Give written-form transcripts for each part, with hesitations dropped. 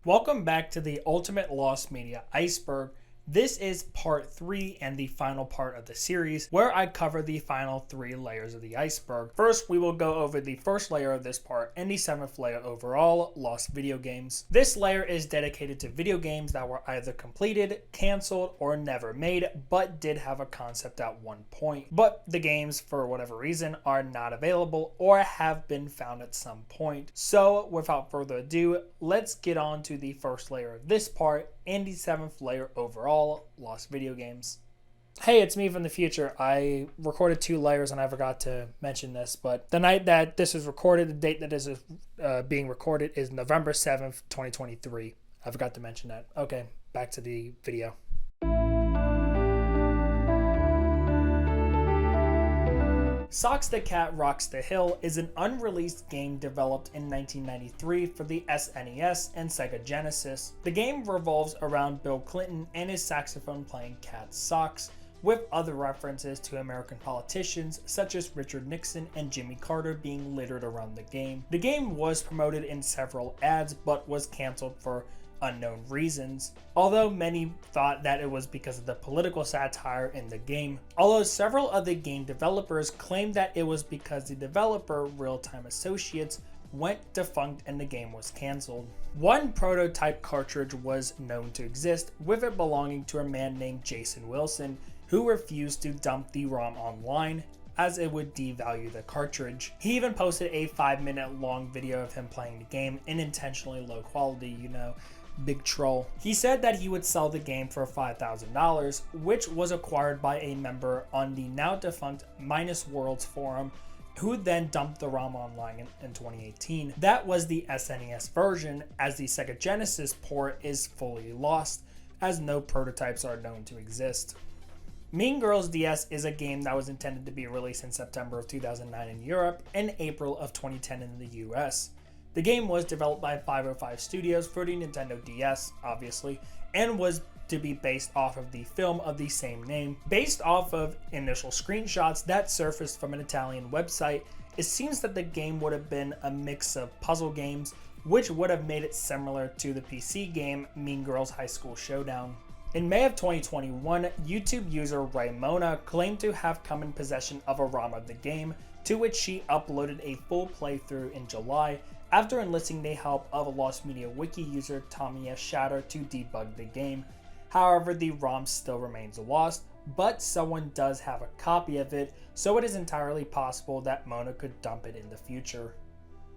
Welcome back to the Ultimate Lost Media Iceberg. This is part 3 and the final part of the series where I cover the final 3 layers of the iceberg. First, we will go over the first layer of this part and the 7th layer overall, lost video games. This layer is dedicated to video games that were either completed, cancelled, or never made, but did have a concept at one point. But the games, for whatever reason, are not available or have been found at some point. So, without further ado, let's get on to the first layer of this part and the 7th layer overall, lost video games. Hey, it's me from the future. I recorded 2 layers and I forgot to mention this, but the night that this is recorded, the date that this is being recorded is November 7th, 2023. I forgot to mention that. Okay, back to the video. Socks the Cat Rocks the Hill is an unreleased game developed in 1993 for the SNES and Sega Genesis. The game revolves around Bill Clinton and his saxophone playing cat socks, with other references to American politicians such as Richard Nixon and Jimmy Carter being littered around the game. The game was promoted in several ads but was cancelled for unknown reasons, although many thought that it was because of the political satire in the game. Although several of the game developers claimed that it was because the developer, Real Time Associates, went defunct and the game was cancelled. One prototype cartridge was known to exist, with it belonging to a man named Jason Wilson, who refused to dump the ROM online as it would devalue the cartridge. He even posted a 5-minute long video of him playing the game in intentionally low quality, big troll. He said that he would sell the game for $5,000, which was acquired by a member on the now defunct Minus Worlds forum, who then dumped the ROM online in 2018. That was the SNES version, as the Sega Genesis port is fully lost, as no prototypes are known to exist. Mean Girls DS is a game that was intended to be released in September of 2009 in Europe and April of 2010 in the US. The game was developed by 505 Studios for the Nintendo DS, obviously, and was to be based off of the film of the same name. Based off of initial screenshots that surfaced from an Italian website, it seems that the game would have been a mix of puzzle games, which would have made it similar to the PC game Mean Girls High School Showdown. In May of 2021, YouTube user Raimona claimed to have come in possession of a ROM of the game, to which she uploaded a full playthrough in July, after enlisting the help of a Lost Media Wiki user Tommy S. Shatter to debug the game. However, the ROM still remains lost, but someone does have a copy of it, so it is entirely possible that Mona could dump it in the future.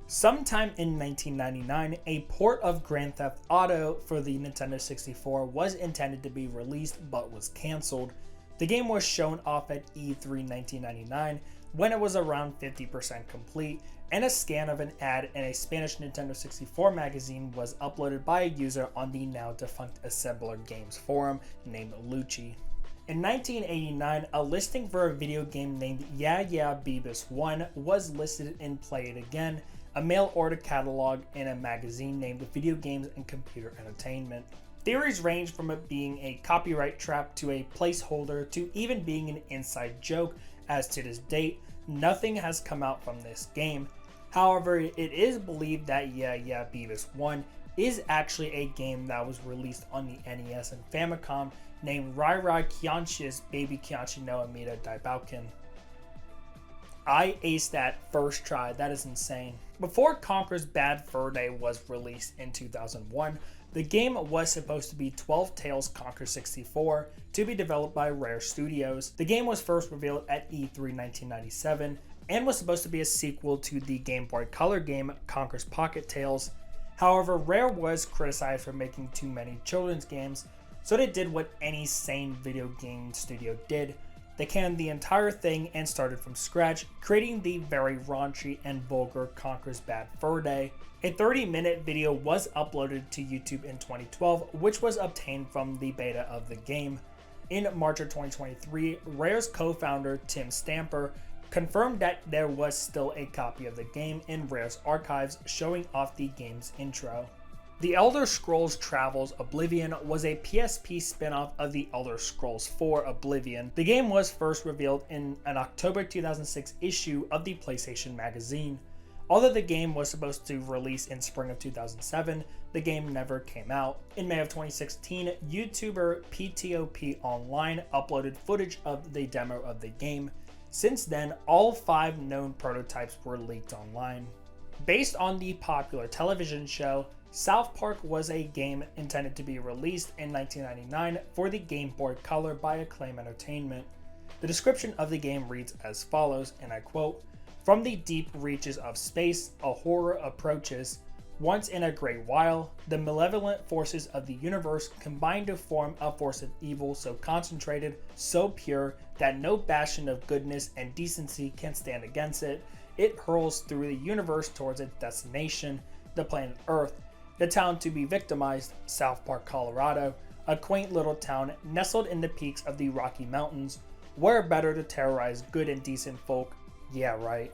Sometime in 1999, a port of Grand Theft Auto for the Nintendo 64 was intended to be released but was cancelled. The game was shown off at E3 1999 when it was around 50% complete, and a scan of an ad in a Spanish Nintendo 64 magazine was uploaded by a user on the now defunct Assembler Games forum named Lucci. In 1989, a listing for a video game named Yeah Yeah Beavis 1 was listed in Play It Again, a mail order catalog in a magazine named Video Games and Computer Entertainment. Theories range from it being a copyright trap to a placeholder to even being an inside joke, as to this date, nothing has come out from this game. However, it is believed that Yeah Yeah Beavis 1 is actually a game that was released on the NES and Famicom named Rai Rai Kyanshi's Baby Kyanshi no Amida Daibouken. I aced that first try, that is insane. Before Conker's Bad Fur Day was released in 2001, the game was supposed to be 12 Tales Conker 64 to be developed by Rare Studios. The game was first revealed at E3 1997 and was supposed to be a sequel to the Game Boy Color game Conker's Pocket Tales. However, Rare was criticized for making too many children's games, so they did what any sane video game studio did. They canned the entire thing and started from scratch, creating the very raunchy and vulgar Conker's Bad Fur Day. A 30-minute video was uploaded to YouTube in 2012, which was obtained from the beta of the game. In March of 2023, Rare's co-founder Tim Stamper confirmed that there was still a copy of the game in Rare's archives, showing off the game's intro. The Elder Scrolls Travels Oblivion was a PSP spin-off of The Elder Scrolls 4 Oblivion. The game was first revealed in an October 2006 issue of the PlayStation magazine. Although the game was supposed to release in spring of 2007, the game never came out. In May of 2016, YouTuber PTOP Online uploaded footage of the demo of the game. Since then, all 5 known prototypes were leaked online. Based on the popular television show, South Park was a game intended to be released in 1999 for the Game Boy Color by Acclaim Entertainment. The description of the game reads as follows, and I quote, "From the deep reaches of space, a horror approaches. Once in a great while, the malevolent forces of the universe combine to form a force of evil so concentrated, so pure, that no bastion of goodness and decency can stand against it. It hurls through the universe towards its destination, the planet Earth, the town to be victimized, South Park, Colorado, a quaint little town nestled in the peaks of the Rocky Mountains. Where better to terrorize good and decent folk? Yeah, right."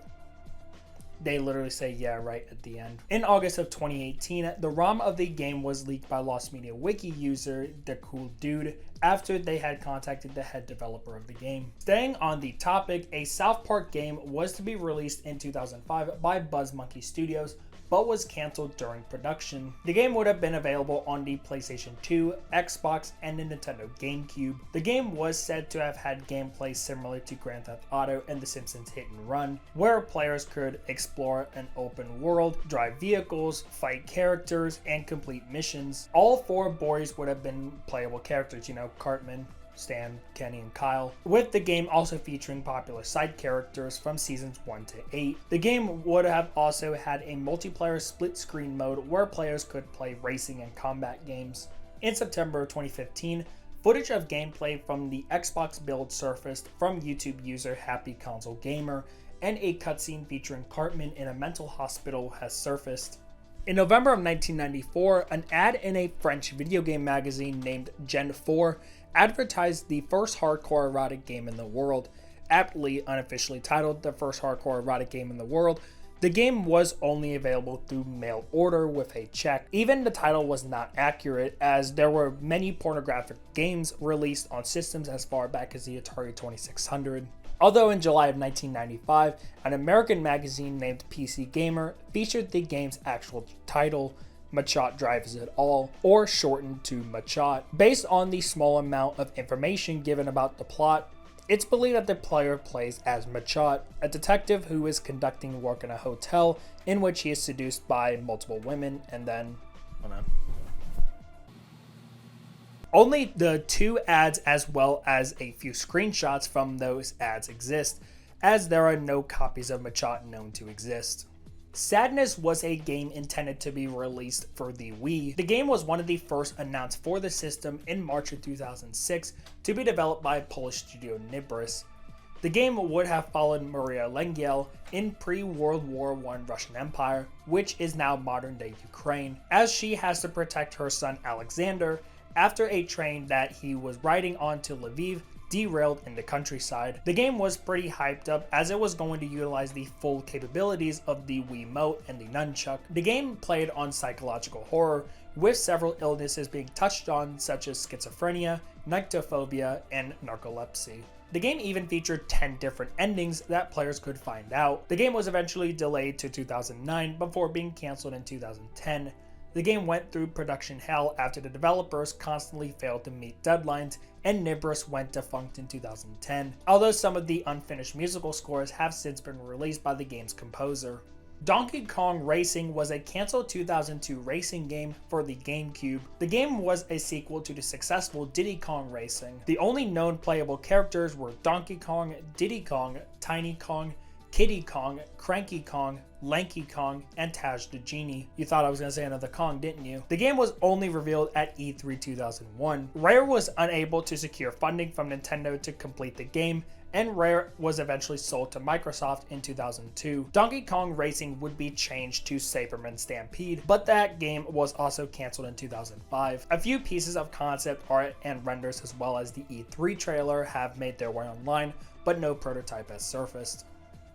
They literally say "yeah, right" at the end. In August of 2018, the ROM of the game was leaked by Lost Media Wiki user The Cool Dude after they had contacted the head developer of the game. Staying on the topic, a South Park game was to be released in 2005 by BuzzMonkey Studios, but was canceled during production. The game would have been available on the PlayStation 2, Xbox, and the Nintendo GameCube. The game was said to have had gameplay similar to Grand Theft Auto and The Simpsons Hit and Run, where players could explore an open world, drive vehicles, fight characters, and complete missions. All 4 boys would have been playable characters, Cartman, Stan, Kenny, and Kyle, with the game also featuring popular side characters from seasons 1 to 8. The game would have also had a multiplayer split screen mode where players could play racing and combat games. In September 2015, footage of gameplay from the Xbox build surfaced from YouTube user Happy Console Gamer, and a cutscene featuring Cartman in a mental hospital has surfaced. In November of 1994, an ad in a French video game magazine named Gen 4 advertised the first hardcore erotic game in the world. Aptly unofficially titled the first hardcore erotic game in the world, the game was only available through mail order with a check. Even the title was not accurate, as there were many pornographic games released on systems as far back as the Atari 2600. Although in July of 1995, an American magazine named PC Gamer featured the game's actual title, Machot Drives It All, or shortened to Machot. Based on the small amount of information given about the plot, it's believed that the player plays as Machot, a detective who is conducting work in a hotel in which he is seduced by multiple women and then... Only the 2 ads as well as a few screenshots from those ads exist, as there are no copies of Machot known to exist. Sadness was a game intended to be released for the Wii. The game was one of the first announced for the system in March of 2006 to be developed by Polish studio Nibris. The game would have followed Maria Lengyel in pre-World War I Russian Empire, which is now modern-day Ukraine, as she has to protect her son Alexander after a train that he was riding on to Lviv derailed in the countryside. The game was pretty hyped up as it was going to utilize the full capabilities of the Wiimote and the nunchuck. The game played on psychological horror, with several illnesses being touched on such as schizophrenia, nyctophobia, and narcolepsy. The game even featured 10 different endings that players could find out. The game was eventually delayed to 2009 before being cancelled in 2010. The game went through production hell after the developers constantly failed to meet deadlines, and Nibris went defunct in 2010, although some of the unfinished musical scores have since been released by the game's composer. Donkey Kong Racing was a canceled 2002 racing game for the GameCube. The game was a sequel to the successful Diddy Kong Racing. The only known playable characters were Donkey Kong, Diddy Kong, Tiny Kong, Kiddy Kong, Cranky Kong, Lanky Kong, and Taj the Genie. You thought I was going to say another Kong, didn't you? The game was only revealed at E3 2001. Rare was unable to secure funding from Nintendo to complete the game, and Rare was eventually sold to Microsoft in 2002. Donkey Kong Racing would be changed to Saberman Stampede, but that game was also cancelled in 2005. A few pieces of concept art and renders as well as the E3 trailer have made their way online, but no prototype has surfaced.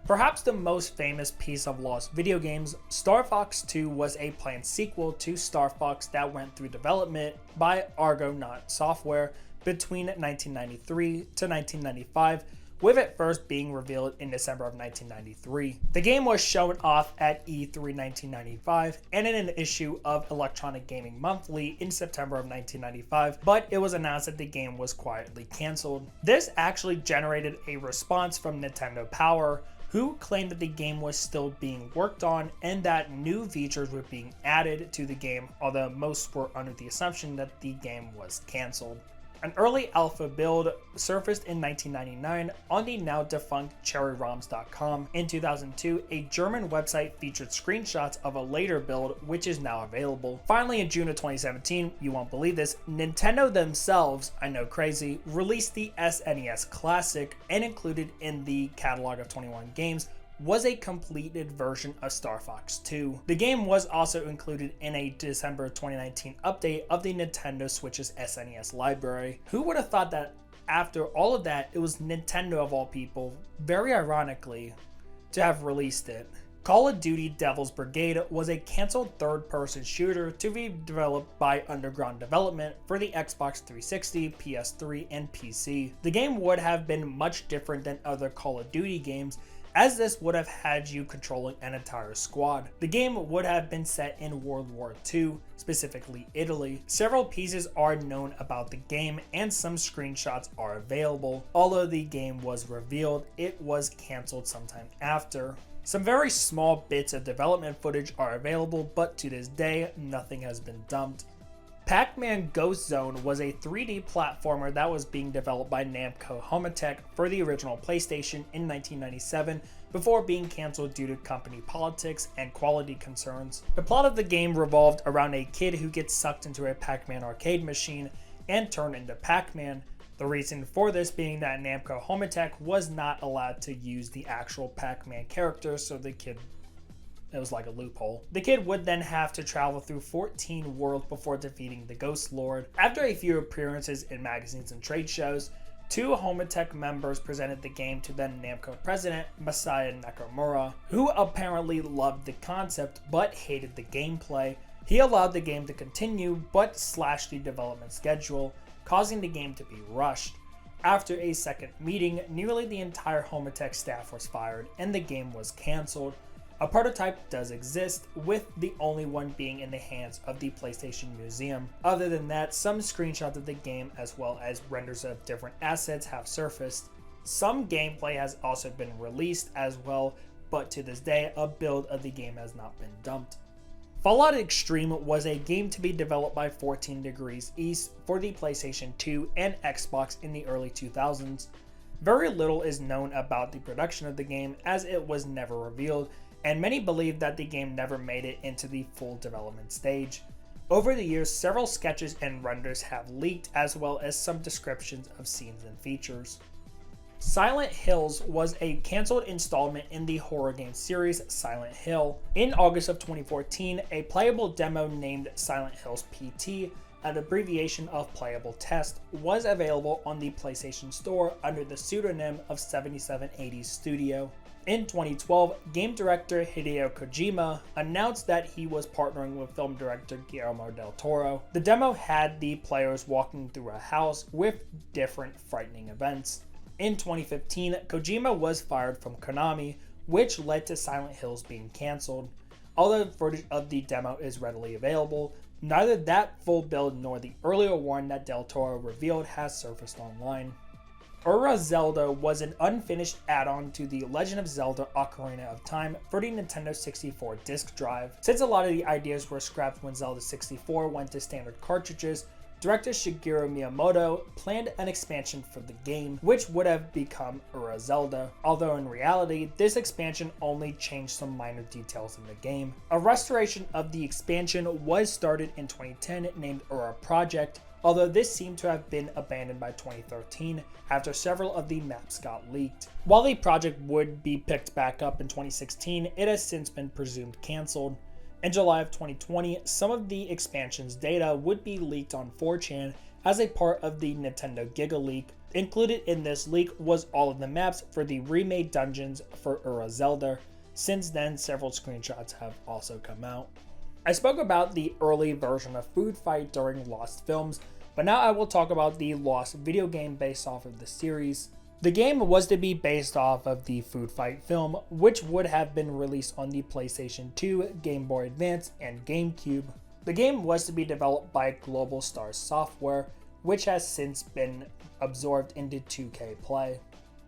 Perhaps the most famous piece of lost video games, Star Fox 2 was a planned sequel to Star Fox that went through development by Argonaut Software between 1993 to 1995, with it first being revealed in December of 1993. The game was shown off at E3 1995 and in an issue of Electronic Gaming Monthly in September of 1995, but it was announced that the game was quietly cancelled. This actually generated a response from Nintendo Power, who claimed that the game was still being worked on and that new features were being added to the game, although most were under the assumption that the game was cancelled. An early alpha build surfaced in 1999 on the now defunct cherryroms.com. In 2002, a German website featured screenshots of a later build, which is now available. Finally, in June of 2017, you won't believe this, Nintendo themselves, I know crazy, released the SNES Classic, and included in the catalog of 21 games was a completed version of Star Fox 2. The game was also included in a December 2019 update of the Nintendo Switch's SNES library. Who would have thought that after all of that, it was Nintendo of all people, very ironically, to have released it. Call of Duty Devil's Brigade was a cancelled third-person shooter to be developed by Underground Development for the Xbox 360, PS3, and PC. The game would have been much different than other Call of Duty games, as this would have had you controlling an entire squad. The game would have been set in World War II, specifically Italy. Several pieces are known about the game and some screenshots are available. Although the game was revealed, it was cancelled sometime after. Some very small bits of development footage are available, but to this day, nothing has been dumped. Pac-Man Ghost Zone was a 3D platformer that was being developed by Namco Homatech for the original PlayStation in 1997 before being cancelled due to company politics and quality concerns. The plot of the game revolved around a kid who gets sucked into a Pac-Man arcade machine and turned into Pac-Man. The reason for this being that Namco Homatech was not allowed to use the actual Pac-Man character, so it was like a loophole. The kid would then have to travel through 14 worlds before defeating the Ghost Lord. After a few appearances in magazines and trade shows, 2 Homatech members presented the game to then Namco president Masaya Nakamura, who apparently loved the concept but hated the gameplay. He allowed the game to continue but slashed the development schedule, causing the game to be rushed. After a second meeting, nearly the entire Homatech staff was fired and the game was cancelled. A prototype does exist, with the only one being in the hands of the PlayStation Museum. Other than that, some screenshots of the game as well as renders of different assets have surfaced. Some gameplay has also been released as well, but to this day, a build of the game has not been dumped. Fallout Extreme was a game to be developed by 14 Degrees East for the PlayStation 2 and Xbox in the early 2000s. Very little is known about the production of the game, as it was never revealed, and many believe that the game never made it into the full development stage. Over the years, several sketches and renders have leaked, as well as some descriptions of scenes and features. Silent Hills was a cancelled installment in the horror game series Silent Hill. In August of 2014, a playable demo named Silent Hills PT, an abbreviation of Playable Test, was available on the PlayStation Store under the pseudonym of 7780 Studio. In 2012, game director Hideo Kojima announced that he was partnering with film director Guillermo del Toro. The demo had the players walking through a house with different frightening events. In 2015, Kojima was fired from Konami, which led to Silent Hills being cancelled. Although footage of the demo is readily available, neither that full build nor the earlier one that Del Toro revealed has surfaced online. Ura Zelda was an unfinished add-on to The Legend of Zelda Ocarina of Time for the Nintendo 64 disk drive. Since a lot of the ideas were scrapped when Zelda 64 went to standard cartridges, director Shigeru Miyamoto planned an expansion for the game, which would have become Ura Zelda, although in reality, this expansion only changed some minor details in the game. A restoration of the expansion was started in 2010 named Ura Project, although this seemed to have been abandoned by 2013 after several of the maps got leaked. While the project would be picked back up in 2016, it has since been presumed cancelled. In July of 2020, some of the expansion's data would be leaked on 4chan as a part of the Nintendo Giga Leak. Included in this leak was all of the maps for the remade dungeons for Ura Zelda. Since then, several screenshots have also come out. I spoke about the early version of Food Fight during Lost Films, but now I will talk about the Lost video game based off of the series. The game was to be based off of the Food Fight film, which would have been released on the PlayStation 2, Game Boy Advance, and GameCube. The game was to be developed by Global Stars Software, which has since been absorbed into 2K Play.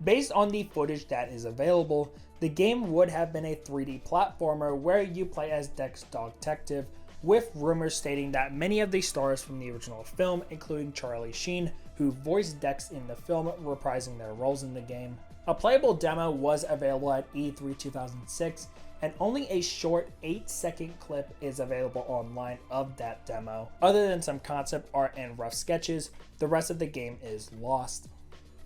Based on the footage that is available, the game would have been a 3D platformer where you play as Dex Dog Detective, with rumors stating that many of the stars from the original film, including Charlie Sheen, who voiced Dex in the film, reprising their roles in the game. A playable demo was available at E3 2006, and only a short 8-second clip is available online of that demo. Other than some concept art and rough sketches, the rest of the game is lost.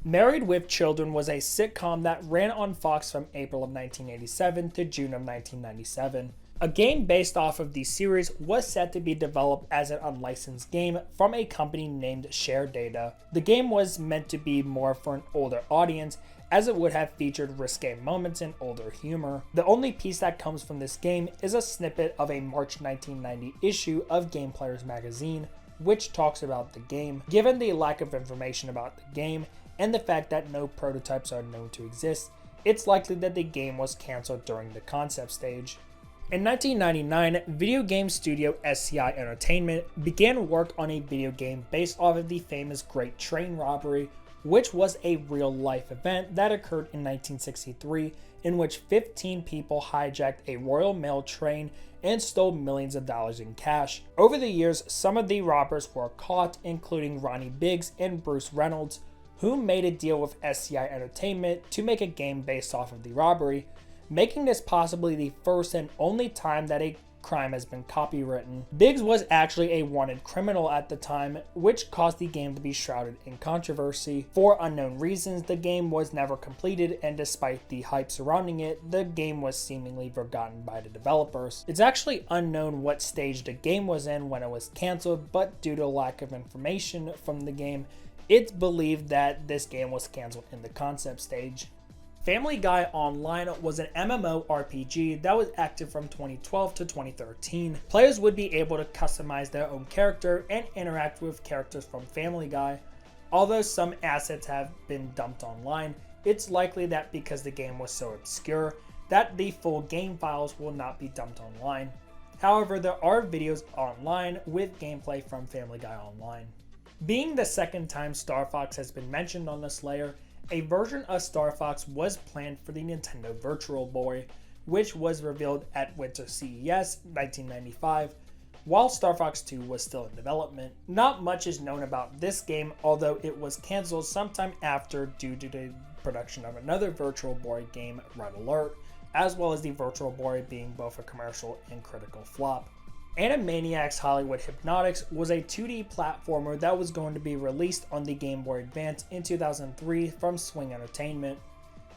Married with Children was a sitcom that ran on Fox from April of 1987 to June of 1997. A game based off of the series was set to be developed as an unlicensed game from a company named Share Data. The game was meant to be more for an older audience, as it would have featured risque moments and older humor. The only piece that comes from this game is a snippet of a March 1990 issue of Game Players magazine, which talks about the game. Given the lack of information about the game, and the fact that no prototypes are known to exist, it's likely that the game was cancelled during the concept stage. In 1999, video game studio SCI Entertainment began work on a video game based off of the famous Great Train Robbery, which was a real-life event that occurred in 1963, in which 15 people hijacked a Royal Mail train and stole millions of dollars in cash. Over the years, some of the robbers were caught, including Ronnie Biggs and Bruce Reynolds, who made a deal with SCI Entertainment to make a game based off of the robbery, making this possibly the first and only time that a crime has been copywritten. Biggs was actually a wanted criminal at the time, which caused the game to be shrouded in controversy. For unknown reasons, the game was never completed, and despite the hype surrounding it, the game was seemingly forgotten by the developers. It's actually unknown what stage the game was in when it was cancelled, but due to lack of information from the game, it's believed that this game was cancelled in the concept stage. Family Guy Online was an MMORPG that was active from 2012 to 2013. Players would be able to customize their own character and interact with characters from Family Guy. Although some assets have been dumped online, it's likely that because the game was so obscure, that the full game files will not be dumped online. However, there are videos online with gameplay from Family Guy Online. Being the second time Star Fox has been mentioned on this layer, a version of Star Fox was planned for the Nintendo Virtual Boy, which was revealed at Winter CES 1995, while Star Fox 2 was still in development. Not much is known about this game, although it was cancelled sometime after due to the production of another Virtual Boy game, Red Alert, as well as the Virtual Boy being both a commercial and critical flop. Animaniacs Hollywood Hypnotics was a 2D platformer that was going to be released on the Game Boy Advance in 2003 from Swing Entertainment.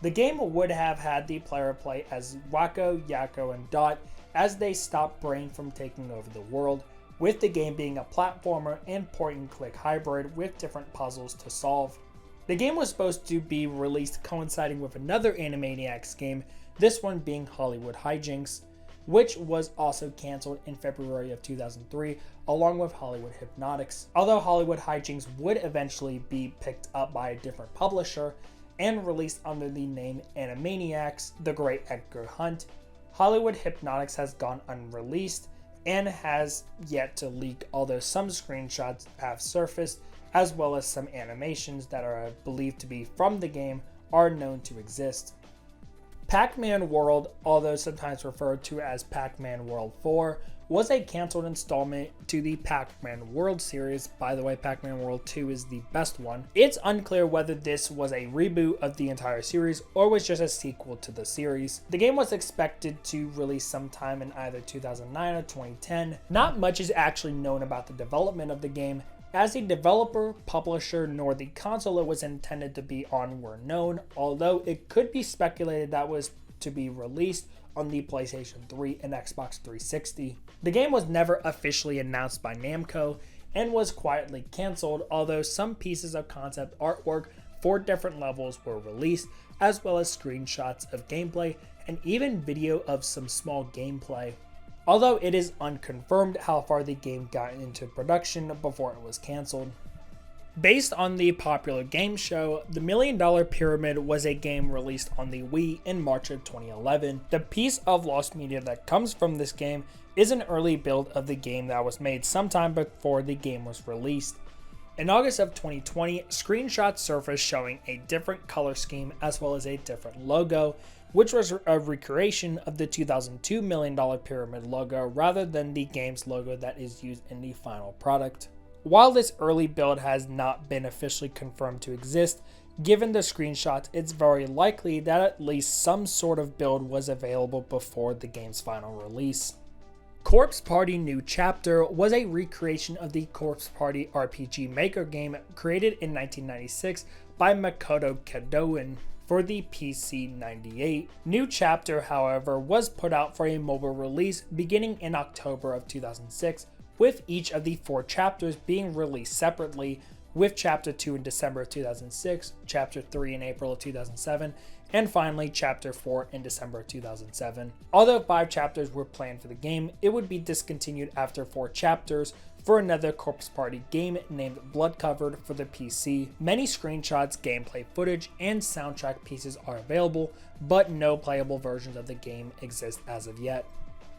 The game would have had the player play as Wacko, Yakko, and Dot as they stopped Brain from taking over the world, with the game being a platformer and point-and-click hybrid with different puzzles to solve. The game was supposed to be released coinciding with another Animaniacs game, this one being Hollywood Hijinks, which was also cancelled in February of 2003 along with Hollywood Hypnotics. Although Hollywood Hijinks would eventually be picked up by a different publisher and released under the name Animaniacs: The Great Edgar Hunt, Hollywood Hypnotics has gone unreleased and has yet to leak, although some screenshots have surfaced, as well as some animations that are believed to be from the game are known to exist. Pac-Man World, although sometimes referred to as Pac-Man World 4, was a cancelled installment to the Pac-Man World series. By the way, Pac-Man World 2 is the best one. It's unclear whether this was a reboot of the entire series or was just a sequel to the series. The game was expected to release sometime in either 2009 or 2010. Not much is actually known about the development of the game, as the developer, publisher, nor the console it was intended to be on were known, although it could be speculated that was to be released on the PlayStation 3 and Xbox 360. The game was never officially announced by Namco and was quietly cancelled, although some pieces of concept artwork for different levels were released, as well as screenshots of gameplay and even video of some small gameplay. Although it is unconfirmed how far the game got into production before it was cancelled. Based on the popular game show, The $1 Million Pyramid was a game released on the Wii in March of 2011. The piece of Lost Media that comes from this game is an early build of the game that was made sometime before the game was released. In August of 2020, screenshots surfaced showing a different color scheme as well as a different logo, which was a recreation of the 2002 $1 Million Pyramid logo rather than the game's logo that is used in the final product. While this early build has not been officially confirmed to exist, given the screenshots, it's very likely that at least some sort of build was available before the game's final release. Corpse Party New Chapter was a recreation of the Corpse Party RPG Maker game created in 1996 by Makoto Kadoin for the PC-98. New Chapter, however, was put out for a mobile release beginning in October of 2006, with each of the 4 chapters being released separately, with Chapter 2 in December of 2006, Chapter 3 in April of 2007, and finally Chapter 4 in December of 2007. Although 5 chapters were planned for the game, it would be discontinued after 4 chapters for another Corpse Party game named Blood Covered for the PC. Many screenshots, gameplay footage, and soundtrack pieces are available, but no playable versions of the game exist as of yet.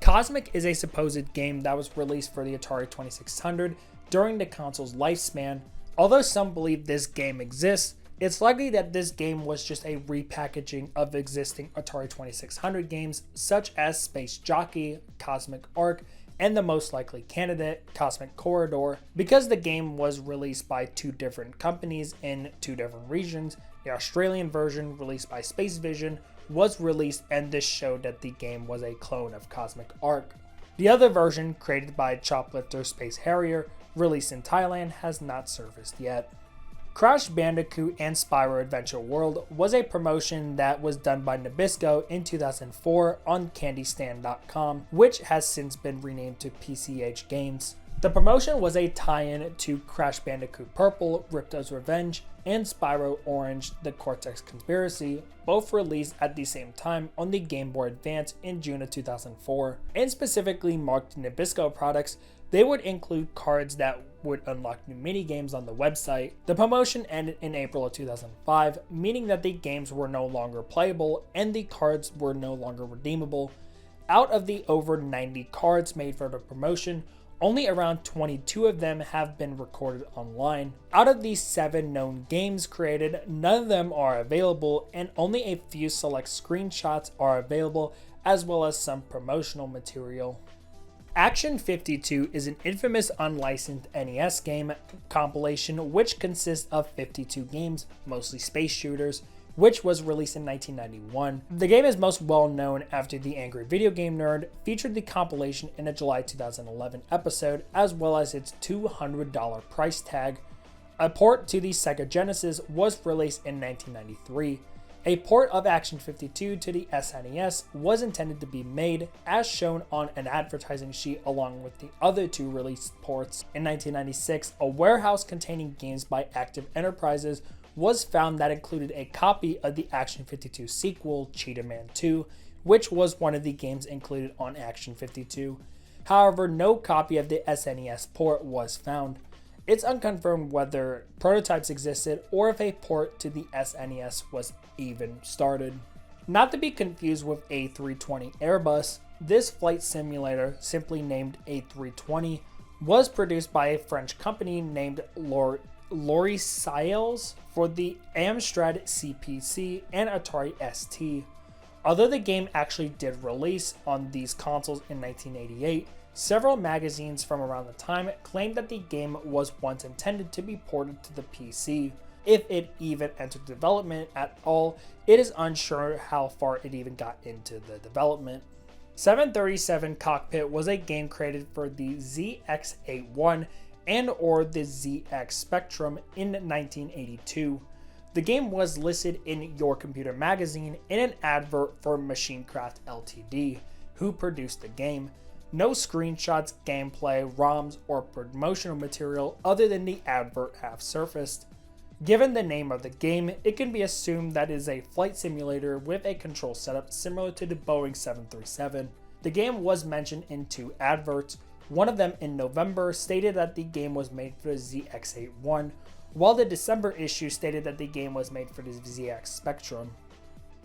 Cosmic is a supposed game that was released for the Atari 2600 during the console's lifespan. Although some believe this game exists, it's likely that this game was just a repackaging of existing Atari 2600 games such as Space Jockey, Cosmic Arc, and the most likely candidate, Cosmic Corridor. Because the game was released by 2 different companies in 2 different regions, the Australian version, released by Space Vision, was released, and this showed that the game was a clone of Cosmic Arc. The other version, created by Choplifter Space Harrier, released in Thailand, has not surfaced yet. Crash Bandicoot and Spyro Adventure World was a promotion that was done by Nabisco in 2004 on CandyStand.com, which has since been renamed to PCH Games. The promotion was a tie-in to Crash Bandicoot Purple, Ripto's Revenge, and Spyro Orange, The Cortex Conspiracy, both released at the same time on the Game Boy Advance in June of 2004. And specifically marked Nabisco products, they would include cards that would unlock new minigames on the website. The promotion ended in April of 2005, meaning that the games were no longer playable and the cards were no longer redeemable. Out of the over 90 cards made for the promotion, only around 22 of them have been recorded online. Out of these 7 known games created, none of them are available, and only a few select screenshots are available, as well as some promotional material. Action 52 is an infamous unlicensed NES game compilation which consists of 52 games, mostly space shooters, which was released in 1991. The game is most well known after The Angry Video Game Nerd featured the compilation in a July 2011 episode, as well as its $200 price tag. A port to the Sega Genesis was released in 1993. A port of Action 52 to the SNES was intended to be made, as shown on an advertising sheet along with the other 2 released ports. In 1996, a warehouse containing games by Active Enterprises was found that included a copy of the Action 52 sequel, Cheetah Man 2, which was one of the games included on Action 52. However, no copy of the SNES port was found. It's unconfirmed whether prototypes existed or if a port to the SNES was even started. Not to be confused with A320 Airbus, this flight simulator, simply named A320, was produced by a French company named Logiciels for the Amstrad CPC and Atari ST. Although the game actually did release on these consoles in 1988, several magazines from around the time claimed that the game was once intended to be ported to the PC. If it even entered development at all, it is unsure how far it even got into the development. 737 Cockpit was a game created for the ZX81 and or the ZX Spectrum in 1982. The game was listed in Your Computer magazine in an advert for Machinecraft Ltd, who produced the game. No screenshots, gameplay, ROMs, or promotional material other than the advert have surfaced. Given the name of the game, it can be assumed that it is a flight simulator with a control setup similar to the Boeing 737. The game was mentioned in 2 adverts. One of them in November stated that the game was made for the ZX81, while the December issue stated that the game was made for the ZX Spectrum.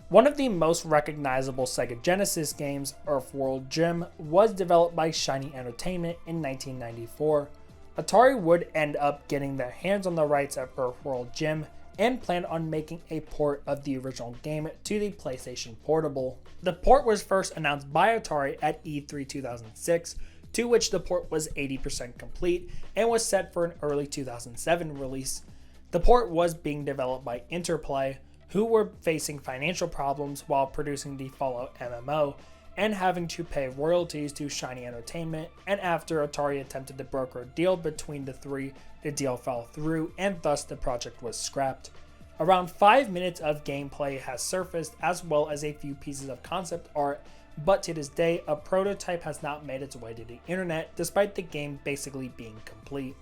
One of the most recognizable Sega Genesis games, Earthworld Jim, was developed by Shiny Entertainment in 1994. Atari would end up getting their hands on the rights of Earthworld Jim and planned on making a port of the original game to the PlayStation Portable. The port was first announced by Atari at E3 2006, to which the port was 80% complete and was set for an early 2007 release. The port was being developed by Interplay, who were facing financial problems while producing the Fallout MMO and having to pay royalties to Shiny Entertainment, and after Atari attempted to broker a deal between the three, the deal fell through and thus the project was scrapped. Around 5 minutes of gameplay has surfaced as well as a few pieces of concept art, but to this day a prototype has not made its way to the internet despite the game basically being complete.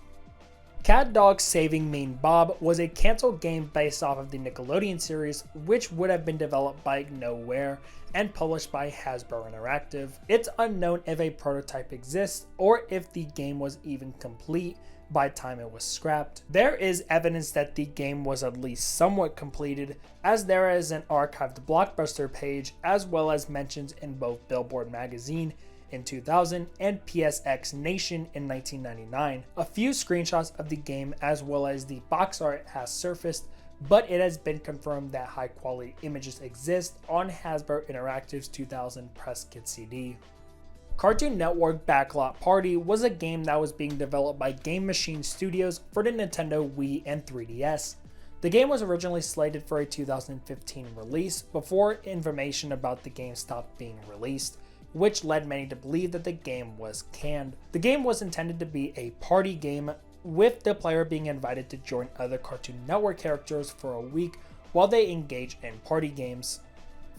Cat Dog Saving Mean Bob was a cancelled game based off of the Nickelodeon series, which would have been developed by Nowhere and published by Hasbro Interactive. It's unknown if a prototype exists or if the game was even complete by the time it was scrapped. There is evidence that the game was at least somewhat completed, as there is an archived Blockbuster page as well as mentions in both Billboard magazine in 2000 and PSX Nation in 1999. A few screenshots of the game as well as the box art has surfaced, but it has been confirmed that high quality images exist on Hasbro Interactive's 2000 press kit CD. Cartoon Network Backlot Party was a game that was being developed by Game Machine Studios for the Nintendo Wii and 3DS. The game was originally slated for a 2015 release before information about the game stopped being released, which led many to believe that the game was canned. The game was intended to be a party game, with the player being invited to join other Cartoon Network characters for a week while they engage in party games.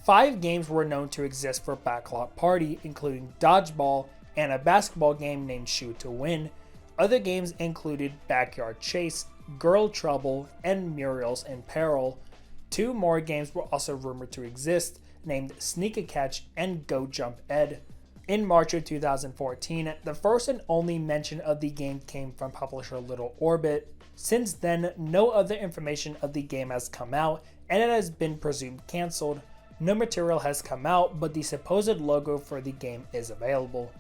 5 games were known to exist for Backlot Party, including Dodgeball and a basketball game named Shoot to Win. Other games included Backyard Chase, Girl Trouble, and Muriel's in Peril. 2 more games were also rumored to exist, named Sneak-a-Catch and Go Jump Ed. In March of 2014, the first and only mention of the game came from publisher Little Orbit. Since then, no other information of the game has come out, and it has been presumed cancelled. No material has come out, but the supposed logo for the game is available.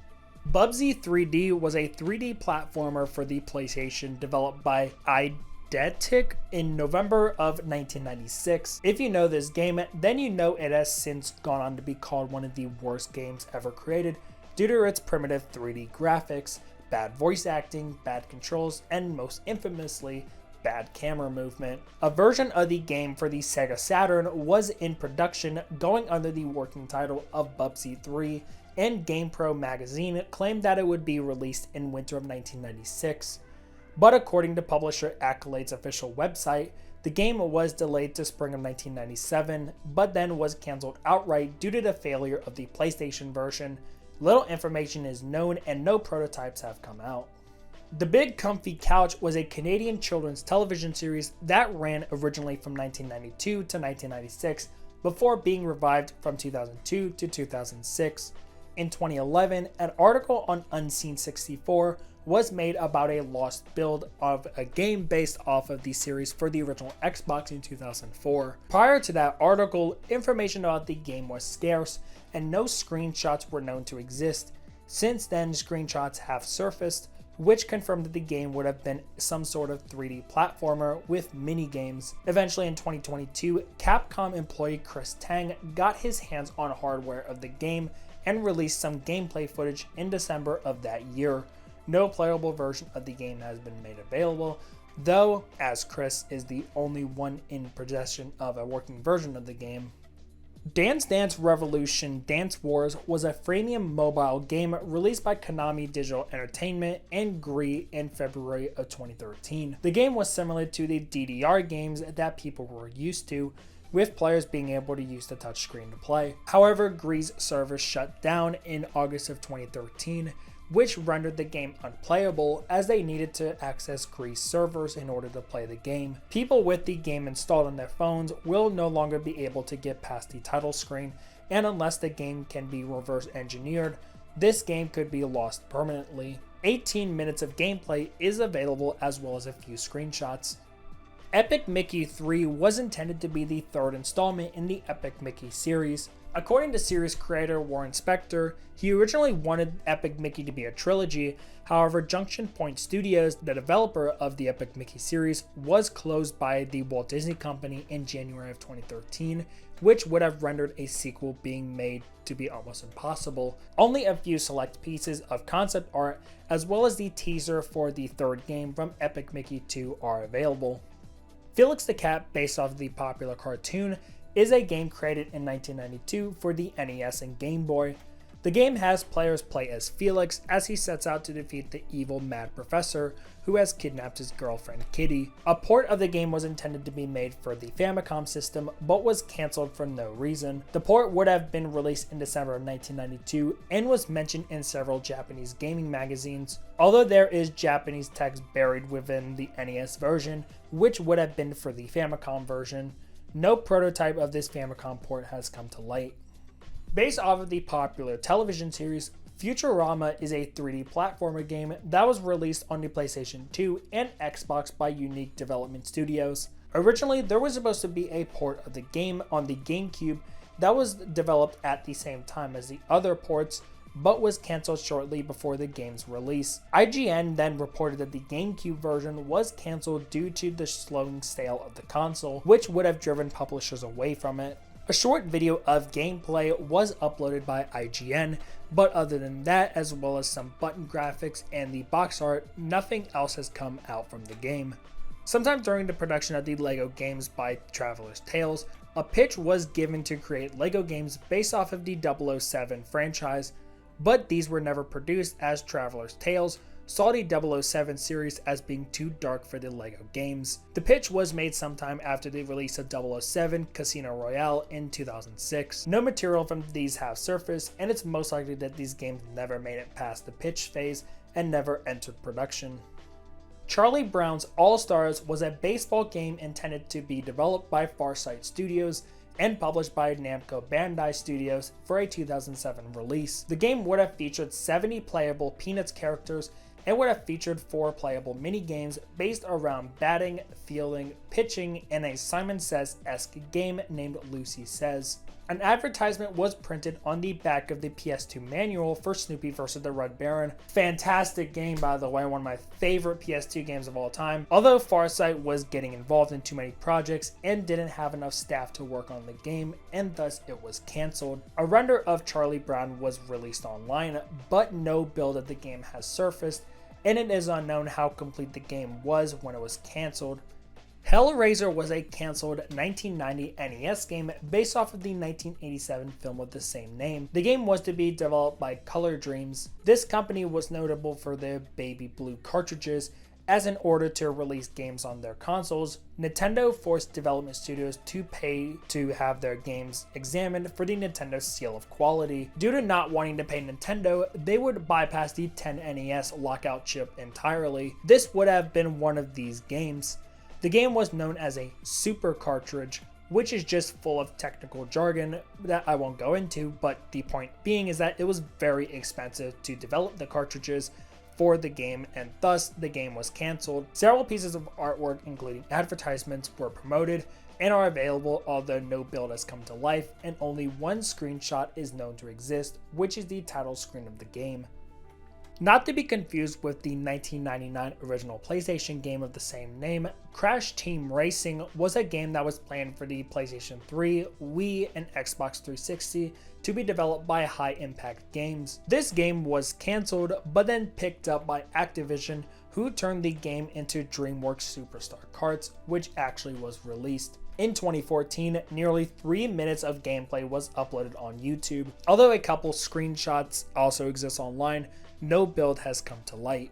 Bubsy 3D was a 3D platformer for the PlayStation developed by Eidetic in November of 1996. If you know this game, then you know it has since gone on to be called one of the worst games ever created due to its primitive 3D graphics, bad voice acting, bad controls, and most infamously, bad camera movement. A version of the game for the Sega Saturn was in production, going under the working title of Bubsy 3, and GamePro magazine claimed that it would be released in winter of 1996. But according to publisher Accolade's official website, the game was delayed to spring of 1997, but then was cancelled outright due to the failure of the PlayStation version. Little information is known and no prototypes have come out. The Big Comfy Couch was a Canadian children's television series that ran originally from 1992 to 1996 before being revived from 2002 to 2006. In 2011, an article on Unseen 64 was made about a lost build of a game based off of the series for the original Xbox in 2004. Prior to that article, information about the game was scarce and no screenshots were known to exist. Since then, screenshots have surfaced, which confirmed that the game would have been some sort of 3D platformer with mini-games. Eventually in 2022, Capcom employee Chris Tang got his hands on hardware of the game and released some gameplay footage in December of that year. No playable version of the game has been made available, though, as Chris is the only one in possession of a working version of the game. Dance Dance Revolution Dance Wars was a freemium mobile game released by Konami Digital Entertainment and GREE in February of 2013. The game was similar to the DDR games that people were used to, with players being able to use the touchscreen to play. However, GREE's server shut down in August of 2013, which rendered the game unplayable as they needed to access GREE servers in order to play the game. People with the game installed on their phones will no longer be able to get past the title screen, and unless the game can be reverse engineered, this game could be lost permanently. 18 minutes of gameplay is available as well as a few screenshots. Epic Mickey 3 was intended to be the third installment in the Epic Mickey series. According to series creator Warren Spector, he originally wanted Epic Mickey to be a trilogy. However, Junction Point Studios, the developer of the Epic Mickey series, was closed by the Walt Disney Company in January of 2013, which would have rendered a sequel being made to be almost impossible. Only a few select pieces of concept art, as well as the teaser for the third game from Epic Mickey 2 are available. Felix the Cat, based off the popular cartoon, is a game created in 1992 for the NES and Game Boy. The game has players play as Felix as he sets out to defeat the evil Mad Professor who has kidnapped his girlfriend Kitty. A port of the game was intended to be made for the Famicom system but was cancelled for no reason. The port would have been released in December of 1992 and was mentioned in several Japanese gaming magazines, although there is Japanese text buried within the NES version, which would have been for the Famicom version. No prototype of this Famicom port has come to light. Based off of the popular television series, Futurama is a 3D platformer game that was released on the PlayStation 2 and Xbox by Unique Development Studios. Originally, there was supposed to be a port of the game on the GameCube that was developed at the same time as the other ports, but was cancelled shortly before the game's release. IGN then reported that the GameCube version was cancelled due to the slowing sale of the console, which would have driven publishers away from it. A short video of gameplay was uploaded by IGN, but other than that, as well as some button graphics and the box art, nothing else has come out from the game. Sometime during the production of the LEGO games by Traveler's Tales, a pitch was given to create LEGO games based off of the 007 franchise, but these were never produced as Traveler's Tales saw the 007 series as being too dark for the LEGO games. The pitch was made sometime after the release of 007 Casino Royale in 2006. No material from these have surfaced, and it's most likely that these games never made it past the pitch phase and never entered production. Charlie Brown's All-Stars was a baseball game intended to be developed by Farsight Studios and published by Namco Bandai Studios for a 2007 release. The game would have featured 70 playable Peanuts characters and would have featured 4 playable mini-games based around batting, fielding, pitching, and a Simon Says-esque game named Lucy Says. An advertisement was printed on the back of the PS2 manual for Snoopy vs. the Red Baron. Fantastic game, by the way, one of my favorite PS2 games of all time. Although Farsight was getting involved in too many projects and didn't have enough staff to work on the game, and thus it was cancelled. A render of Charlie Brown was released online, but no build of the game has surfaced, and it is unknown how complete the game was when it was cancelled. Hellraiser was a cancelled 1990 NES game based off of the 1987 film with the same name. The game was to be developed by Color Dreams. This company was notable for their baby blue cartridges, as in order to release games on their consoles, Nintendo forced development studios to pay to have their games examined for the Nintendo seal of quality. Due to not wanting to pay Nintendo, they would bypass the 10NES lockout chip entirely. This would have been one of these games. The game was known as a super cartridge, which is just full of technical jargon that I won't go into, but the point being is that it was very expensive to develop the cartridges for the game, and thus the game was cancelled. Several pieces of artwork, including advertisements, were promoted and are available, although no build has come to life, and only one screenshot is known to exist, which is the title screen of the game. Not to be confused with the 1999 original PlayStation game of the same name, Crash Team Racing was a game that was planned for the PlayStation 3, Wii, and Xbox 360 to be developed by High Impact Games. This game was cancelled, but then picked up by Activision, who turned the game into DreamWorks Superstar Karts, which actually was released. In 2014, nearly 3 minutes of gameplay was uploaded on YouTube. Although a couple screenshots also exist online, no build has come to light.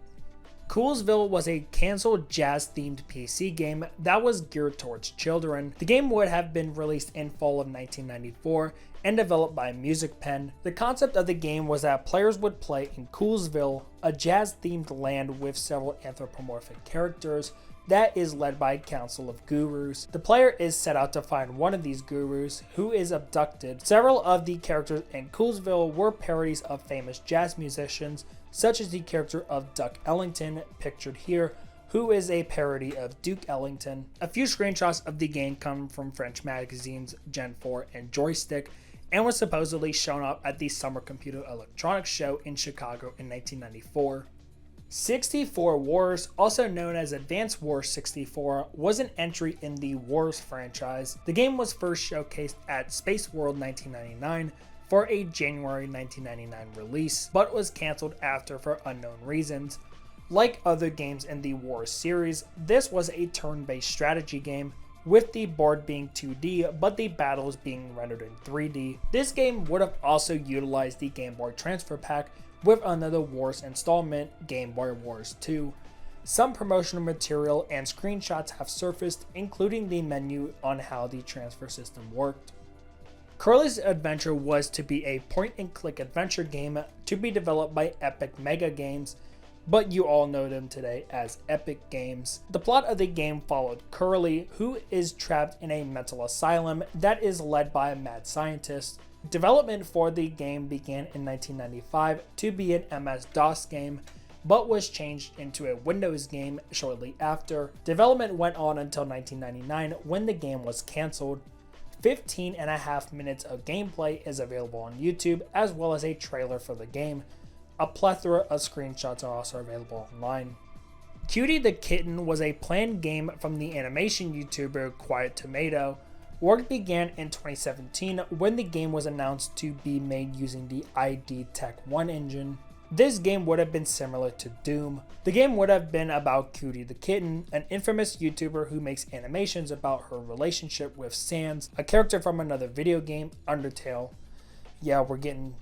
Coolsville was a cancelled jazz-themed PC game that was geared towards children. The game would have been released in fall of 1994 and developed by Music Pen. The concept of the game was that players would play in Coolsville, a jazz-themed land with several anthropomorphic characters that is led by a council of gurus. The player is set out to find one of these gurus who is abducted. Several of the characters in Coolsville were parodies of famous jazz musicians, such as the character of Duck Ellington, pictured here, who is a parody of Duke Ellington. A few screenshots of the game come from French magazines Gen 4 and Joystick, and was supposedly shown up at the Summer Computer Electronics Show in Chicago in 1994. 64 Wars, also known as Advance Wars 64, was an entry in the Wars franchise. The game was first showcased at Space World 1999 for a January 1999 release, but was cancelled after for unknown reasons. Like other games in the Wars series, this was a turn-based strategy game, with the board being 2D but the battles being rendered in 3D. This game would have also utilized the Game Boy Transfer Pack with another Wars installment, Game Boy Wars 2. Some promotional material and screenshots have surfaced, including the menu on how the transfer system worked. Curly's Adventure was to be a point-and-click adventure game to be developed by Epic Mega Games, but you all know them today as Epic Games. The plot of the game followed Curly, who is trapped in a mental asylum that is led by a mad scientist. Development for the game began in 1995 to be an MS-DOS game, but was changed into a Windows game shortly after. Development went on until 1999 when the game was cancelled. 15.5 minutes of gameplay is available on YouTube, as well as a trailer for the game. A plethora of screenshots are also available online. Cutie the Kitten was a planned game from the animation YouTuber Quiet Tomato. Work began in 2017 when the game was announced to be made using the ID Tech 1 engine. This game would have been similar to Doom. The game would have been about Cutie the Kitten, an infamous YouTuber who makes animations about her relationship with Sans, a character from another video game, Undertale. Yeah, we're getting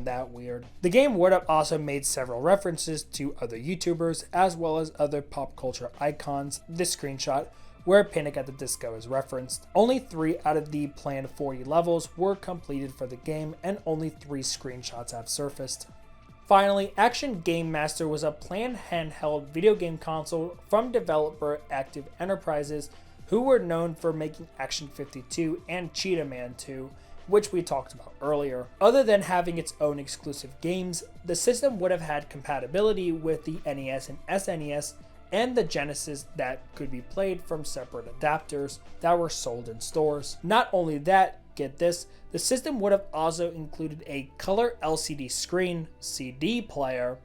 that weird. The game would have also made several references to other YouTubers as well as other pop culture icons. This screenshot, where Panic at the Disco is referenced. Only 3 out of the planned 40 levels were completed for the game, and only 3 screenshots have surfaced. Finally, Action Game Master was a planned handheld video game console from developer Active Enterprises, who were known for making Action 52 and Cheetah Man 2, which we talked about earlier. Other than having its own exclusive games, the system would have had compatibility with the NES and SNES and the Genesis that could be played from separate adapters that were sold in stores. Not only that, get this, the system would have also included a color LCD screen, CD player,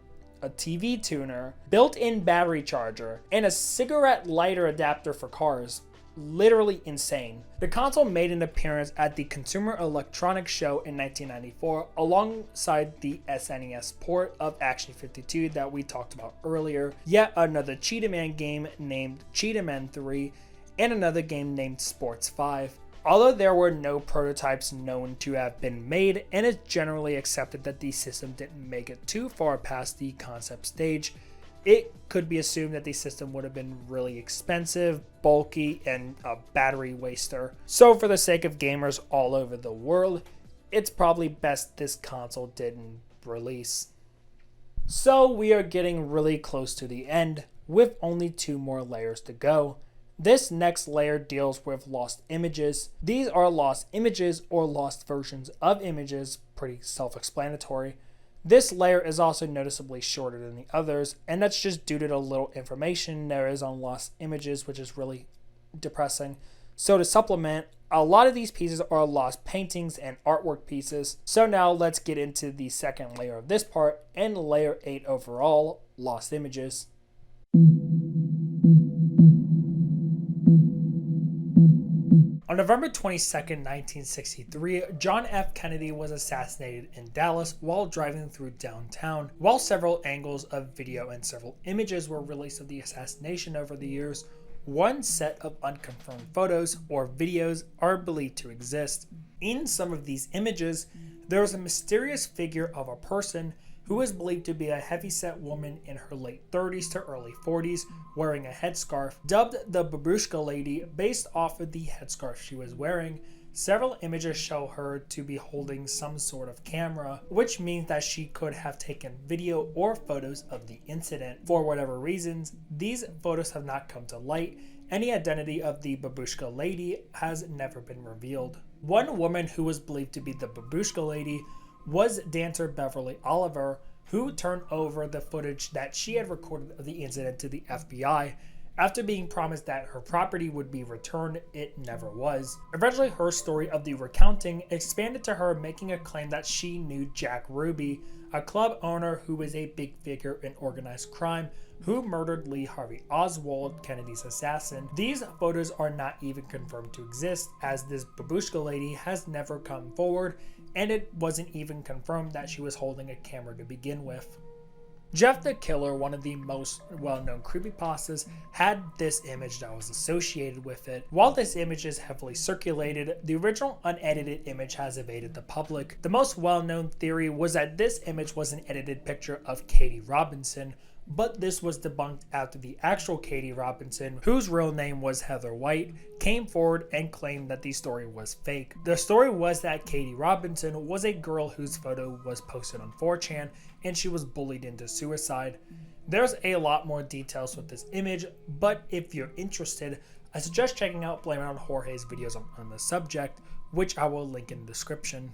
a TV tuner, built-in battery charger, and a cigarette lighter adapter for cars. Literally insane. The console made an appearance at the Consumer Electronics Show in 1994 alongside the SNES port of Action 52 that we talked about earlier, yet another Cheetah Man game named Cheetah Man 3, and another game named Sports 5. Although there were no prototypes known to have been made, and it's generally accepted that the system didn't make it too far past the concept stage, it could be assumed that the system would have been really expensive, bulky, and a battery waster. So for the sake of gamers all over the world, it's probably best this console didn't release. So we are getting really close to the end, with only 2 more layers to go. This next layer deals with lost images. These are lost images or lost versions of images, pretty self-explanatory. This layer is also noticeably shorter than the others, and that's just due to the little information there is on lost images, which is really depressing. So to supplement, a lot of these pieces are lost paintings and artwork pieces. So now let's get into the second layer of this part, and layer 8 overall, lost images. On November 22, 1963, John F. Kennedy was assassinated in Dallas while driving through downtown. While several angles of video and several images were released of the assassination over the years, one set of unconfirmed photos or videos are believed to exist. In some of these images, there was a mysterious figure of a person who is believed to be a heavyset woman in her late 30s to early 40s wearing a headscarf, dubbed the Babushka Lady based off of the headscarf she was wearing. Several images show her to be holding some sort of camera, which means that she could have taken video or photos of the incident. For whatever reasons, these photos have not come to light. Any identity of the Babushka Lady has never been revealed. One woman who was believed to be the Babushka Lady was dancer Beverly Oliver, who turned over the footage that she had recorded of the incident to the FBI. After being promised that her property would be returned, it never was. Eventually, her story of the recounting expanded to her making a claim that she knew Jack Ruby, a club owner who was a big figure in organized crime, who murdered Lee Harvey Oswald, Kennedy's assassin. These photos are not even confirmed to exist, as this babushka lady has never come forward, and it wasn't even confirmed that she was holding a camera to begin with. Jeff the Killer, one of the most well-known creepypastas, had this image that was associated with it. While this image is heavily circulated, the original unedited image has evaded the public. The most well-known theory was that this image was an edited picture of Katie Robinson, but this was debunked after the actual Katie Robinson, whose real name was Heather White, came forward and claimed that the story was fake. The story was that Katie Robinson was a girl whose photo was posted on 4chan and she was bullied into suicide. There's a lot more details with this image, but if you're interested, I suggest checking out Blame It on Jorge's videos on the subject, which I will link in the description.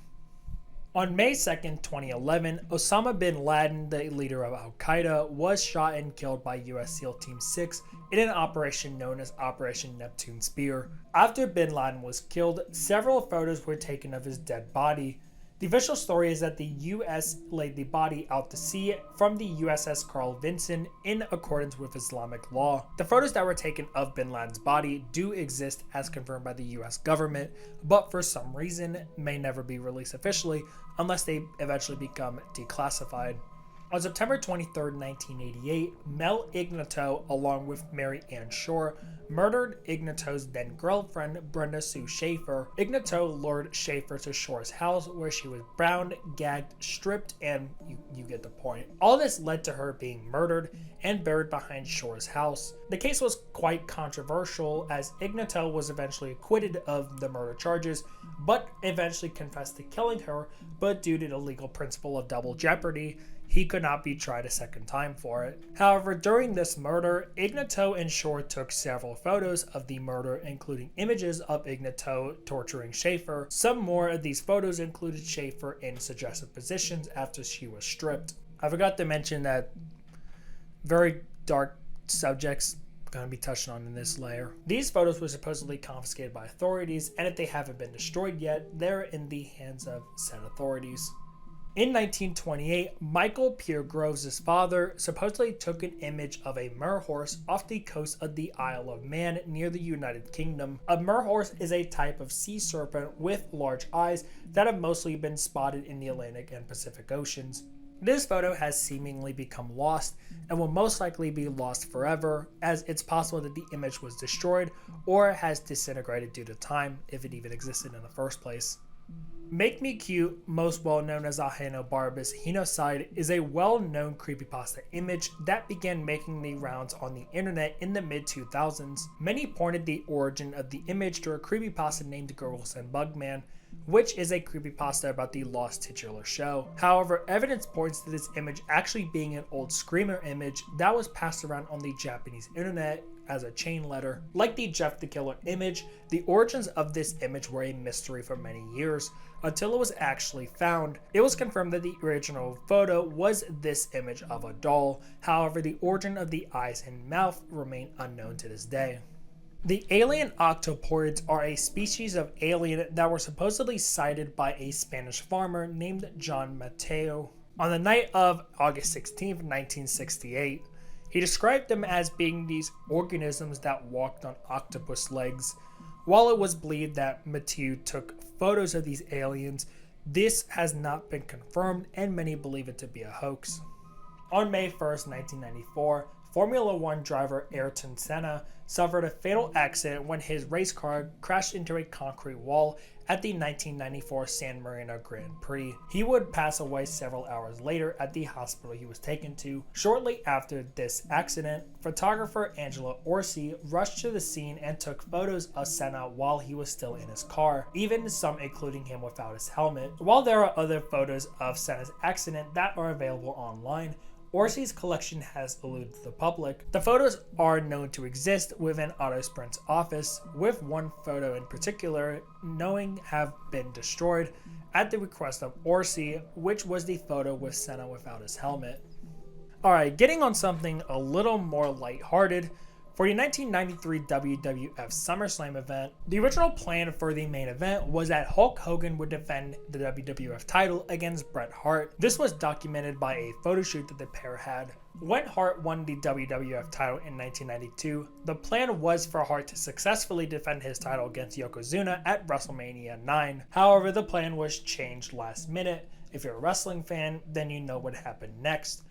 On May 2nd, 2011, Osama bin Laden, the leader of Al-Qaeda, was shot and killed by US SEAL Team 6 in an operation known as Operation Neptune Spear. After bin Laden was killed, several photos were taken of his dead body. The official story is that the US laid the body out to sea from the USS Carl Vinson in accordance with Islamic law. The photos that were taken of bin Laden's body do exist as confirmed by the US government, but for some reason may never be released officially unless they eventually become declassified. On September 23, 1988, Mel Ignato, along with Mary Ann Shore, murdered Ignato's then-girlfriend, Brenda Sue Schaefer. Ignato lured Schaefer to Shore's house, where she was bound, gagged, stripped, and you get the point. All this led to her being murdered and buried behind Shore's house. The case was quite controversial, as Ignato was eventually acquitted of the murder charges, but eventually confessed to killing her, but due to the legal principle of double jeopardy, he could not be tried a second time for it. However, during this murder, Ignato and Shore took several photos of the murder, including images of Ignato torturing Schaefer. Some more of these photos included Schaefer in suggestive positions after she was stripped. I forgot to mention that very dark subjects going to be touched on in this layer. These photos were supposedly confiscated by authorities, and if they haven't been destroyed yet, they're in the hands of said authorities. In 1928, Michael Pierre Groves' father supposedly took an image of a merhorse off the coast of the Isle of Man near the United Kingdom. A merhorse is a type of sea serpent with large eyes that have mostly been spotted in the Atlantic and Pacific Oceans. This photo has seemingly become lost and will most likely be lost forever, as it's possible that the image was destroyed or has disintegrated due to time, if it even existed in the first place. Make Me Cute, most well known as Ahenobarbi's Hinocide, is a well-known creepypasta image that began making the rounds on the internet in the mid-2000s. Many pointed the origin of the image to a creepypasta named Girls and Bugman, which is a creepypasta about the lost titular show. However, evidence points to this image actually being an old Screamer image that was passed around on the Japanese internet as a chain letter. Like the Jeff the Killer image, the origins of this image were a mystery for many years, until it was actually found. It was confirmed that the original photo was this image of a doll. However, the origin of the eyes and mouth remain unknown to this day. The alien octopoids are a species of alien that were supposedly sighted by a Spanish farmer named John Mateo on the night of August 16, 1968. He described them as being these organisms that walked on octopus legs. While it was believed that Mathieu took photos of these aliens, this has not been confirmed and many believe it to be a hoax. On May 1st, 1994, Formula One driver Ayrton Senna suffered a fatal accident when his race car crashed into a concrete wall at the 1994 San Marino Grand Prix. He would pass away several hours later at the hospital he was taken to. Shortly after this accident, photographer Angelo Orsi rushed to the scene and took photos of Senna while he was still in his car, even some including him without his helmet. While there are other photos of Senna's accident that are available online, Orsi's collection has eluded the public. The photos are known to exist within Autosprint's office, with one photo in particular knowing have been destroyed at the request of Orsi, which was the photo with Senna without his helmet. Alright, getting on something a little more lighthearted, for the 1993 WWF SummerSlam event, the original plan for the main event was that Hulk Hogan would defend the WWF title against Bret Hart. This was documented by a photo shoot that the pair had. When Hart won the WWF title in 1992, the plan was for Hart to successfully defend his title against Yokozuna at WrestleMania 9. However, the plan was changed last minute. If you're a wrestling fan, then you know what happened next.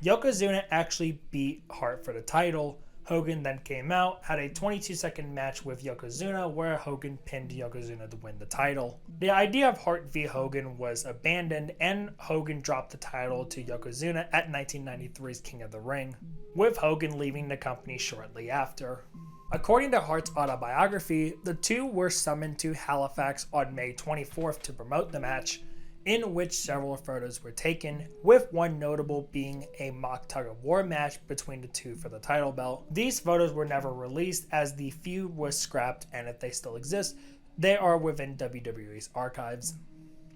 Yokozuna actually beat Hart for the title. Hogan then came out, had a 22-second match with Yokozuna where Hogan pinned Yokozuna to win the title. The idea of Hart v Hogan was abandoned and Hogan dropped the title to Yokozuna at 1993's King of the Ring, with Hogan leaving the company shortly after. According to Hart's autobiography, the two were summoned to Halifax on May 24th to promote the match, in which several photos were taken, with one notable being a mock tug-of-war match between the two for the title belt. These photos were never released as the feud was scrapped, and if they still exist, they are within WWE's archives.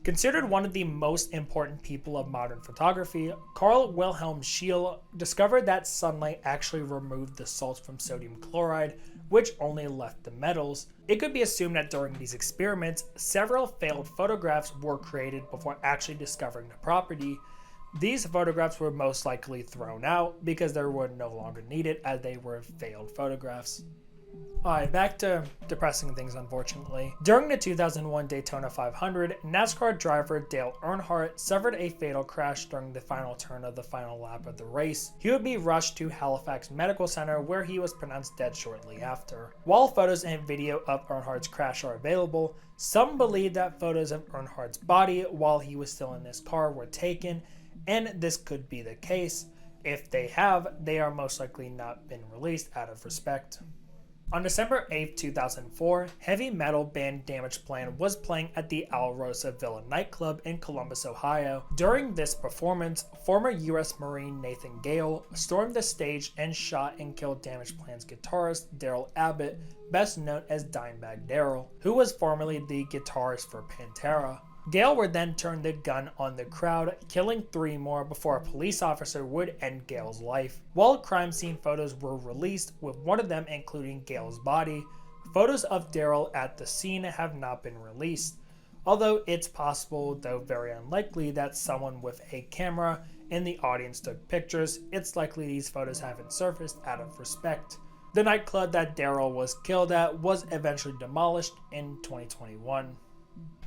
Considered one of the most important people of modern photography, Carl Wilhelm Scheele discovered that sunlight actually removed the salts from sodium chloride, which only left the metals. It could be assumed that during these experiments, several failed photographs were created before actually discovering the property. These photographs were most likely thrown out because they were no longer needed as they were failed photographs. Alright, back to depressing things, unfortunately. During the 2001 Daytona 500, NASCAR driver Dale Earnhardt suffered a fatal crash during the final turn of the final lap of the race. He would be rushed to Halifax Medical Center where he was pronounced dead shortly after. While photos and video of Earnhardt's crash are available, some believe that photos of Earnhardt's body while he was still in his car were taken, and this could be the case. If they have, they are most likely not been released out of respect. On December 8, 2004, heavy metal band Damageplan was playing at the Alrosa Villa nightclub in Columbus, Ohio. During this performance, former U.S. Marine Nathan Gale stormed the stage and shot and killed Damageplan's guitarist Daryl Abbott, best known as Dimebag Darrell, who was formerly the guitarist for Pantera. Gale would then turn the gun on the crowd, killing 3 more before a police officer would end Gale's life. While crime scene photos were released, with one of them including Gale's body, photos of Darrell at the scene have not been released. Although it's possible, though very unlikely, that someone with a camera in the audience took pictures, it's likely these photos haven't surfaced out of respect. The nightclub that Darrell was killed at was eventually demolished in 2021.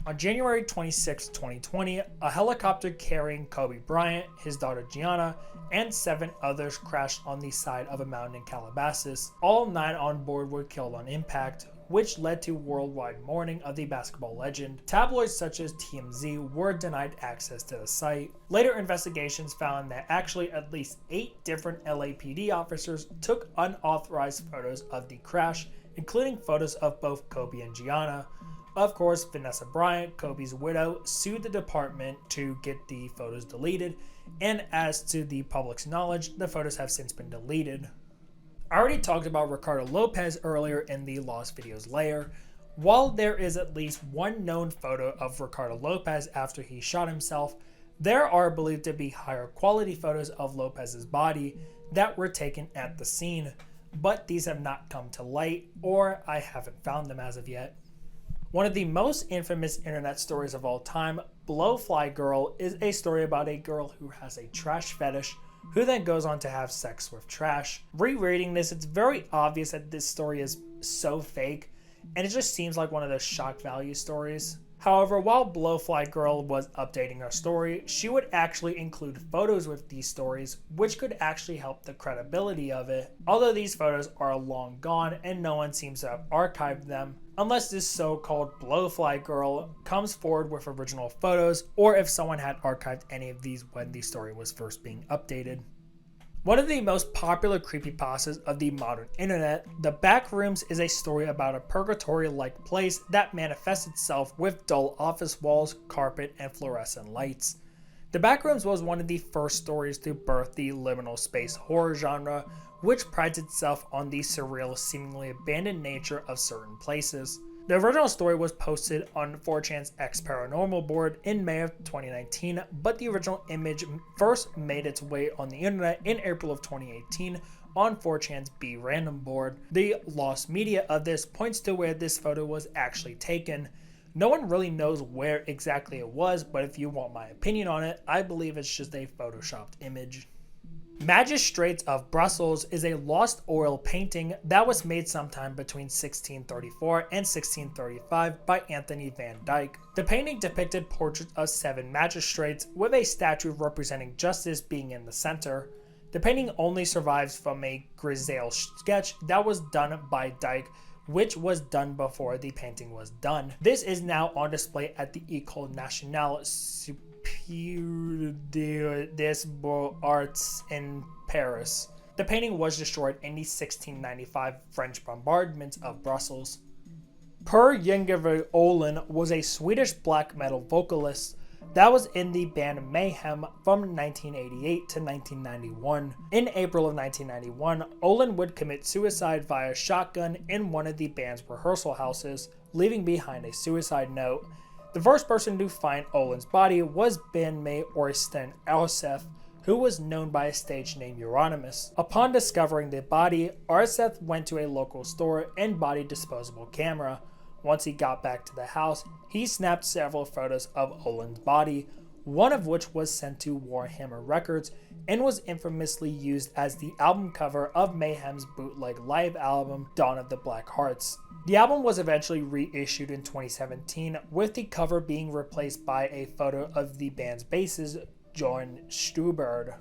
On January 26, 2020, a helicopter carrying Kobe Bryant, his daughter Gianna, and 7 others crashed on the side of a mountain in Calabasas. All 9 on board were killed on impact, which led to worldwide mourning of the basketball legend. Tabloids such as TMZ were denied access to the site. Later investigations found that actually at least 8 different LAPD officers took unauthorized photos of the crash, including photos of both Kobe and Gianna. Of course, Vanessa Bryant, Kobe's widow, sued the department to get the photos deleted, and as to the public's knowledge, the photos have since been deleted. I already talked about Ricardo Lopez earlier in the Lost Videos layer. While there is at least one known photo of Ricardo Lopez after he shot himself, there are believed to be higher quality photos of Lopez's body that were taken at the scene, but these have not come to light, or I haven't found them as of yet. One of the most infamous internet stories of all time, Blowfly Girl, is a story about a girl who has a trash fetish who then goes on to have sex with trash. Rereading this, it's very obvious that this story is so fake, and it just seems like one of those shock value stories. However, while Blowfly Girl was updating her story, she would actually include photos with these stories, which could actually help the credibility of it. Although these photos are long gone and no one seems to have archived them, unless this so-called Blowfly Girl comes forward with original photos, or if someone had archived any of these when the story was first being updated. One of the most popular creepypastas of the modern internet, The Backrooms, is a story about a purgatory-like place that manifests itself with dull office walls, carpet, and fluorescent lights. The Backrooms was one of the first stories to birth the liminal space horror genre, which prides itself on the surreal, seemingly abandoned nature of certain places. The original story was posted on 4chan's X Paranormal board in May of 2019, but the original image first made its way on the internet in April of 2018 on 4chan's B Random board. The lost media of this points to where this photo was actually taken. No one really knows where exactly it was, but if you want my opinion on it, I believe it's just a photoshopped image. Magistrates of Brussels is a lost oil painting that was made sometime between 1634 and 1635 by Anthony van Dyck. The painting depicted portraits of 7 magistrates, with a statue representing justice being in the center. The painting only survives from a grisaille sketch that was done by Dyck, which was done before the painting was done. This is now on display at the École Nationale Supérieure des Beaux-Arts in Paris. The painting was destroyed in the 1695 French bombardment of Brussels. Per Yngve Olin was a Swedish black metal vocalist that was in the band Mayhem from 1988 to 1991. In April of 1991, Olin would commit suicide via shotgun in one of the band's rehearsal houses, leaving behind a suicide note. The first person to find Olin's body was bandmate Øystein Aarseth, who was known by a stage name Euronymous. Upon discovering the body, Aarseth went to a local store and bought a disposable camera. Once he got back to the house, he snapped several photos of Olin's body, one of which was sent to Warhammer Records and was infamously used as the album cover of Mayhem's bootleg live album, Dawn of the Black Hearts. The album was eventually reissued in 2017, with the cover being replaced by a photo of the band's bassist, John Stubberud.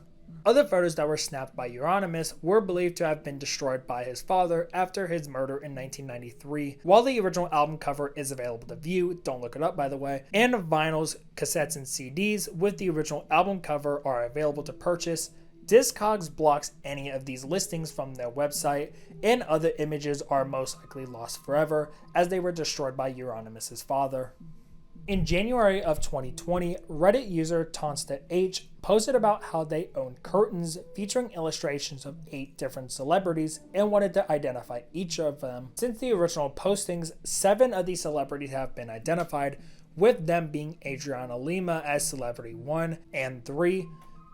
Other photos that were snapped by Euronymous were believed to have been destroyed by his father after his murder in 1993. While the original album cover is available to view, don't look it up by the way, and vinyls, cassettes, and CDs with the original album cover are available to purchase, Discogs blocks any of these listings from their website, and other images are most likely lost forever as they were destroyed by Euronymous' father. In January of 2020, Reddit user Tonsta H posted about how they owned curtains featuring illustrations of 8 different celebrities and wanted to identify each of them. Since the original postings, 7 of these celebrities have been identified, with them being Adriana Lima as Celebrity 1 and 3,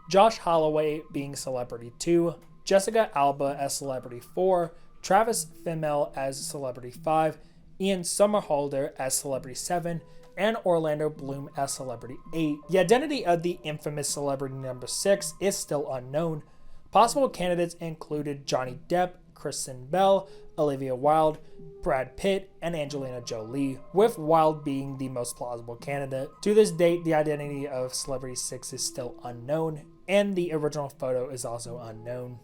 Josh Holloway being Celebrity 2, Jessica Alba as Celebrity 4, Travis Fimmel as Celebrity 5, Ian Somerhalder as Celebrity 7, and Orlando Bloom as Celebrity 8. The identity of the infamous Celebrity number 6 is still unknown. Possible candidates included Johnny Depp, Kristen Bell, Olivia Wilde, Brad Pitt, and Angelina Jolie, with Wilde being the most plausible candidate. To this date, the identity of Celebrity 6 is still unknown, and the original photo is also unknown.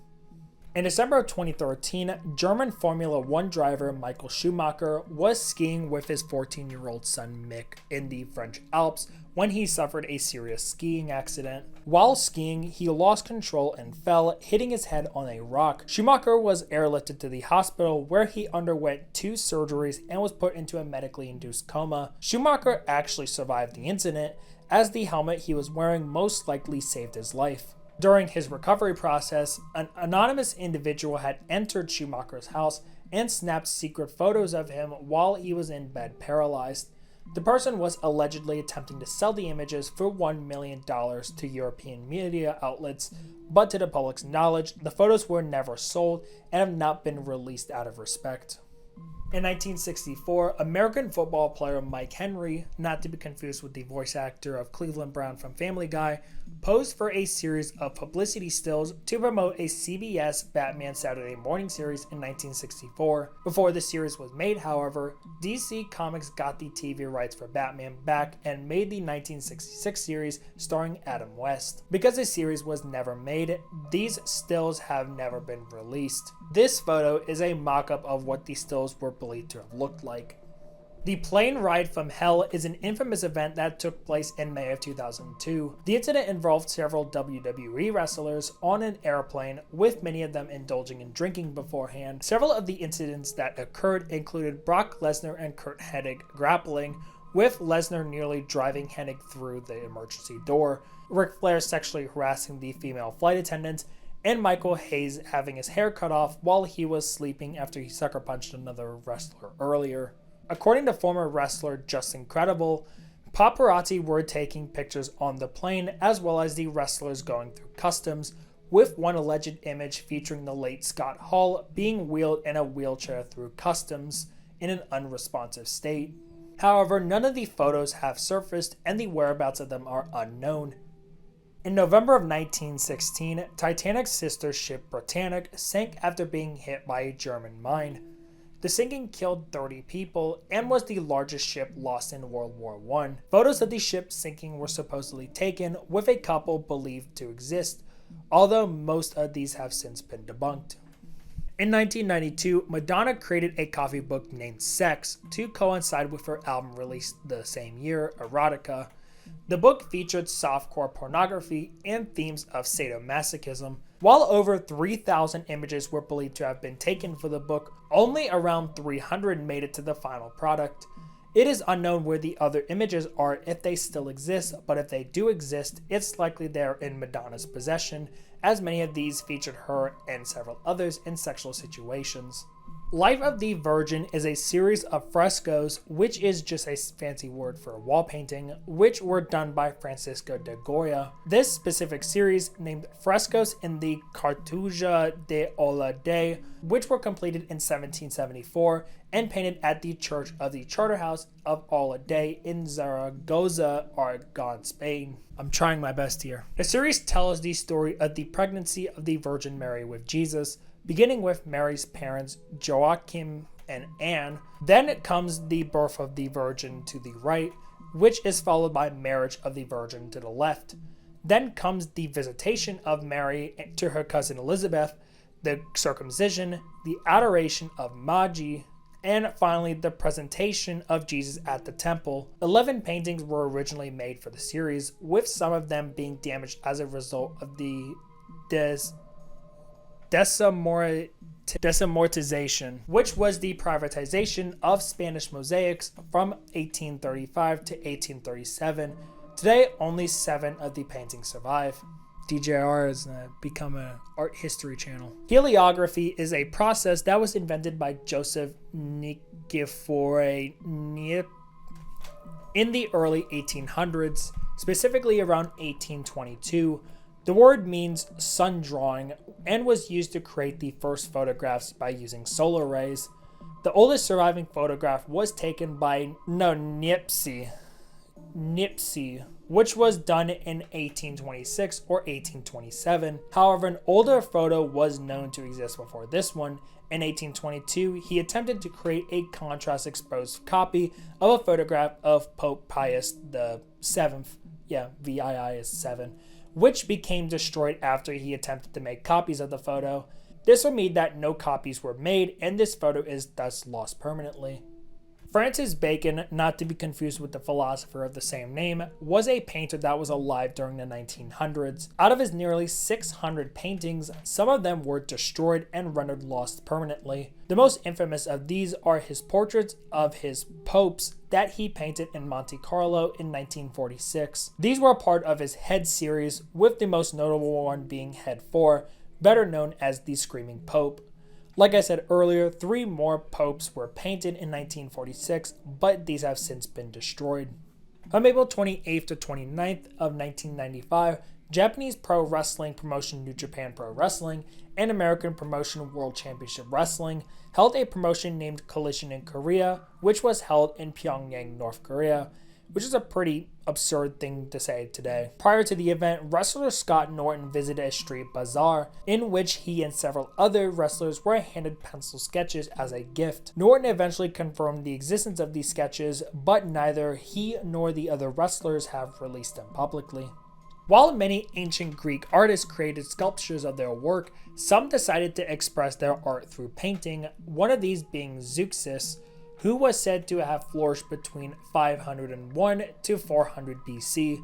In December of 2013, German Formula 1 driver Michael Schumacher was skiing with his 14-year-old son Mick in the French Alps when he suffered a serious skiing accident. While skiing, he lost control and fell, hitting his head on a rock. Schumacher was airlifted to the hospital where he underwent 2 surgeries and was put into a medically induced coma. Schumacher actually survived the incident, as the helmet he was wearing most likely saved his life. During his recovery process, an anonymous individual had entered Schumacher's house and snapped secret photos of him while he was in bed paralyzed. The person was allegedly attempting to sell the images for $1 million to European media outlets, but to the public's knowledge, the photos were never sold and have not been released out of respect. In 1964, American football player Mike Henry, not to be confused with the voice actor of Cleveland Brown from Family Guy, posed for a series of publicity stills to promote a CBS Batman Saturday morning series in 1964. Before the series was made, however, DC Comics got the TV rights for Batman back and made the 1966 series starring Adam West. Because the series was never made, these stills have never been released. This photo is a mock-up of what the stills were believed to have looked like. The plane ride from hell is an infamous event that took place in May of 2002. The incident involved several WWE wrestlers on an airplane, with many of them indulging in drinking beforehand. Several of the incidents that occurred included Brock Lesnar and Kurt Hennig grappling, with Lesnar nearly driving Hennig through the emergency door. Ric Flair sexually harassing the female flight attendants, and Michael Hayes having his hair cut off while he was sleeping after he sucker punched another wrestler earlier. According to former wrestler Justin Credible, paparazzi were taking pictures on the plane as well as the wrestlers going through customs, with one alleged image featuring the late Scott Hall being wheeled in a wheelchair through customs in an unresponsive state. However, none of the photos have surfaced and the whereabouts of them are unknown. In November of 1916, Titanic's sister ship Britannic sank after being hit by a German mine. The sinking killed 30 people and was the largest ship lost in World War I. Photos of the ship sinking were supposedly taken with a couple believed to exist, although most of these have since been debunked. In 1992, Madonna created a coffee book named Sex to coincide with her album released the same year, Erotica. The book featured softcore pornography and themes of sadomasochism. While over 3,000 images were believed to have been taken for the book, only around 300 made it to the final product. It is unknown where the other images are if they still exist, but if they do exist, it's likely they are in Madonna's possession, as many of these featured her and several others in sexual situations. Life of the Virgin is a series of frescoes, which is just a fancy word for wall painting, which were done by Francisco de Goya. This specific series, named Frescoes in the Cartuja de Ollade, which were completed in 1774 and painted at the Church of the Charterhouse of Ollade in Zaragoza, Aragon, Spain. I'm trying my best here. The series tells the story of the pregnancy of the Virgin Mary with Jesus, beginning with Mary's parents, Joachim and Anne. Then it comes the birth of the Virgin to the right, which is followed by marriage of the Virgin to the left. Then comes the visitation of Mary to her cousin Elizabeth, the circumcision, the adoration of Magi, and finally the presentation of Jesus at the temple. 11 paintings were originally made for the series, with some of them being damaged as a result of the desamortization, which was the privatization of Spanish mosaics from 1835 to 1837. Today, only 7 of the paintings survive. DJR has become an art history channel. Heliography is a process that was invented by Joseph Nikifor in the early 1800s, specifically around 1822. The word means sun drawing and was used to create the first photographs by using solar rays. The oldest surviving photograph was taken by Nipsey, which was done in 1826 or 1827. However, an older photo was known to exist before this one. In 1822, he attempted to create a contrast exposed copy of a photograph of Pope Pius VII, VII is 7, which became destroyed after he attempted to make copies of the photo. This would mean that no copies were made, and this photo is thus lost permanently. Francis Bacon, not to be confused with the philosopher of the same name, was a painter that was alive during the 1900s. Out of his nearly 600 paintings, some of them were destroyed and rendered lost permanently. The most infamous of these are his portraits of his popes that he painted in Monte Carlo in 1946. These were a part of his Head series, with the most notable one being Head 4, better known as the Screaming Pope. Like I said earlier, 3 more popes were painted in 1946, but these have since been destroyed. On April 28th to 29th of 1995, Japanese pro wrestling promotion New Japan Pro Wrestling and American promotion World Championship Wrestling held a promotion named Collision in Korea, which was held in Pyongyang, North Korea, which is a pretty absurd thing to say today. Prior to the event, wrestler Scott Norton visited a street bazaar in which he and several other wrestlers were handed pencil sketches as a gift. Norton eventually confirmed the existence of these sketches, but neither he nor the other wrestlers have released them publicly. While many ancient Greek artists created sculptures of their work, some decided to express their art through painting, one of these being Zeuxis, who was said to have flourished between 501 to 400 BC.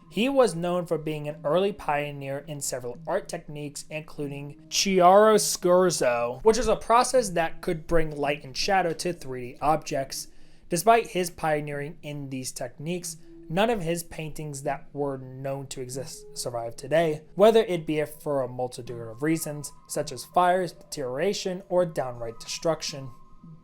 He was known for being an early pioneer in several art techniques, including chiaroscuro, which is a process that could bring light and shadow to 3D objects. Despite his pioneering in these techniques, none of his paintings that were known to exist survive today, whether it be for a multitude of reasons, such as fires, deterioration, or downright destruction.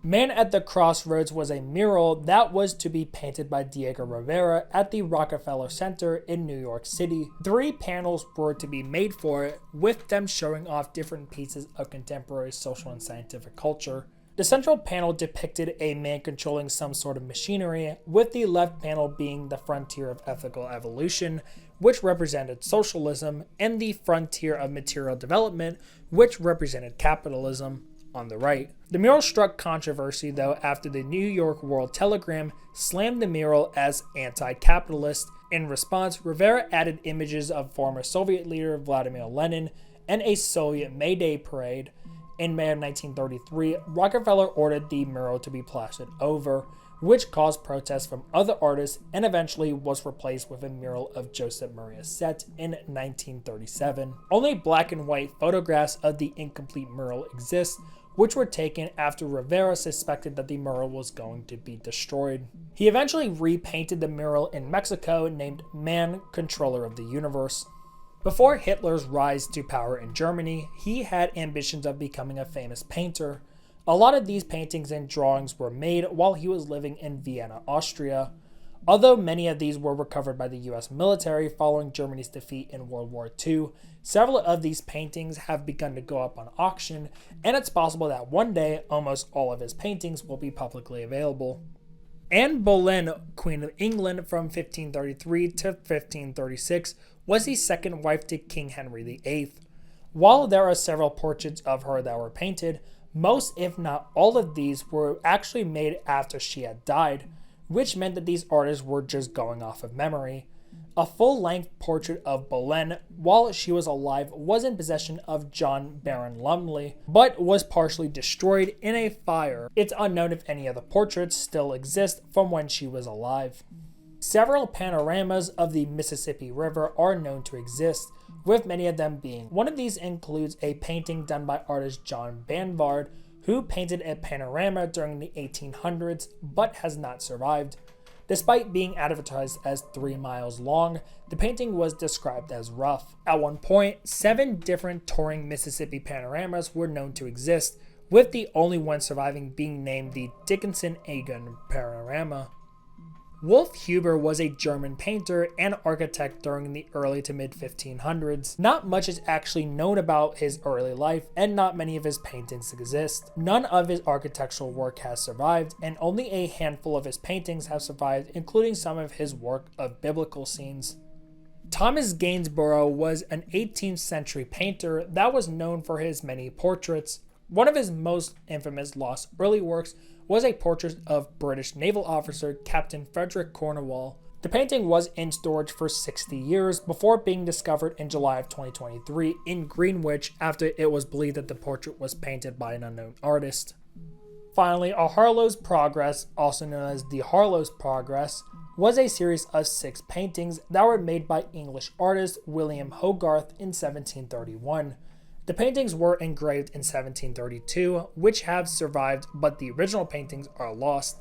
Man at the Crossroads was a mural that was to be painted by Diego Rivera at the Rockefeller Center in New York City. 3 panels were to be made for it, with them showing off different pieces of contemporary social and scientific culture. The central panel depicted a man controlling some sort of machinery, with the left panel being the frontier of ethical evolution, which represented socialism, and the frontier of material development, which represented capitalism, on the right. The mural struck controversy, though, after the New York World Telegram slammed the mural as anti-capitalist. In response, Rivera added images of former Soviet leader Vladimir Lenin and a Soviet May Day parade. In May of 1933, Rockefeller ordered the mural to be plastered over, which caused protests from other artists and eventually was replaced with a mural of Joseph Maria Set in 1937. Only black and white photographs of the incomplete mural exist, which were taken after Rivera suspected that the mural was going to be destroyed. He eventually repainted the mural in Mexico named Man, Controller of the Universe. Before Hitler's rise to power in Germany, he had ambitions of becoming a famous painter. A lot of these paintings and drawings were made while he was living in Vienna, Austria. Although many of these were recovered by the US military following Germany's defeat in World War II, several of these paintings have begun to go up on auction, and it's possible that one day almost all of his paintings will be publicly available. Anne Boleyn, Queen of England from 1533 to 1536, was the second wife to King Henry VIII. While there are several portraits of her that were painted, most if not all of these were actually made after she had died, which meant that these artists were just going off of memory. A full-length portrait of Boleyn while she was alive was in possession of John Baron Lumley, but was partially destroyed in a fire. It's unknown if any of the portraits still exist from when she was alive. Several panoramas of the Mississippi River are known to exist, with many of them being. One of these includes a painting done by artist John Banvard, who painted a panorama during the 1800s but has not survived. Despite being advertised as 3 miles long, the painting was described as rough. At one point, 7 different touring Mississippi panoramas were known to exist, with the only one surviving being named the Dickinson-Egan panorama. Wolf Huber was a German painter and architect during the early to mid 1500s. Not much is actually known about his early life, and not many of his paintings exist. None of his architectural work has survived, and only a handful of his paintings have survived, including some of his work of biblical scenes. Thomas Gainsborough was an 18th century painter that was known for his many portraits. One of his most infamous lost early works was a portrait of British naval officer Captain Frederick Cornwall. The painting was in storage for 60 years before being discovered in July of 2023 in Greenwich after it was believed that the portrait was painted by an unknown artist. Finally, A Harlow's Progress, also known as the Harlow's Progress, was a series of 6 paintings that were made by English artist William Hogarth in 1731. The paintings were engraved in 1732, which have survived, but the original paintings are lost.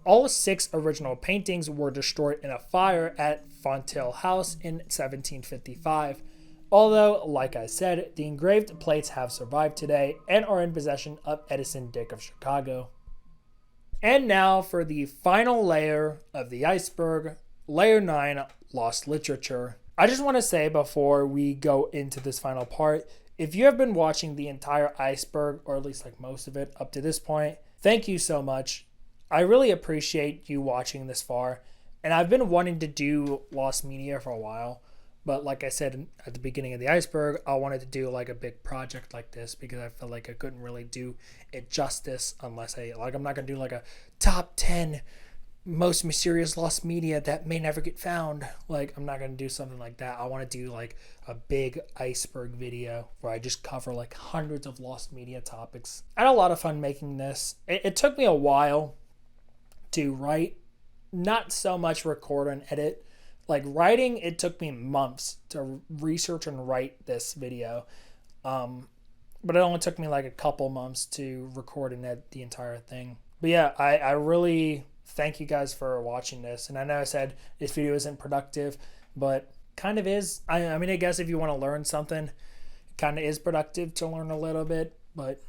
All 6 original paintings were destroyed in a fire at Fonthill House in 1755. Although, like I said, the engraved plates have survived today and are in possession of Edison Dick of Chicago. And now for the final layer of the iceberg, Layer 9, Lost Literature. I just want to say before we go into this final part, if you have been watching the entire iceberg, or at least like most of it up to this point, thank you so much. I really appreciate you watching this far. And I've been wanting to do Lost Media for a while. But like I said at the beginning of the iceberg, I wanted to do like a big project like this because I felt like I couldn't really do it justice unless I'm not going to do like a top 10 most mysterious lost media that may never get found. Like, I'm not going to do something like that. I want to do like a big iceberg video where I just cover like hundreds of lost media topics. I had a lot of fun making this. It took me a while to write, not so much record and edit. Like writing, it took me months to research and write this video. But it only took me like a couple months to record and edit the entire thing. But yeah, I really thank you guys for watching this. And I know I said this video isn't productive, but kind of is. I mean, I guess if you want to learn something, it kind of is productive to learn a little bit, but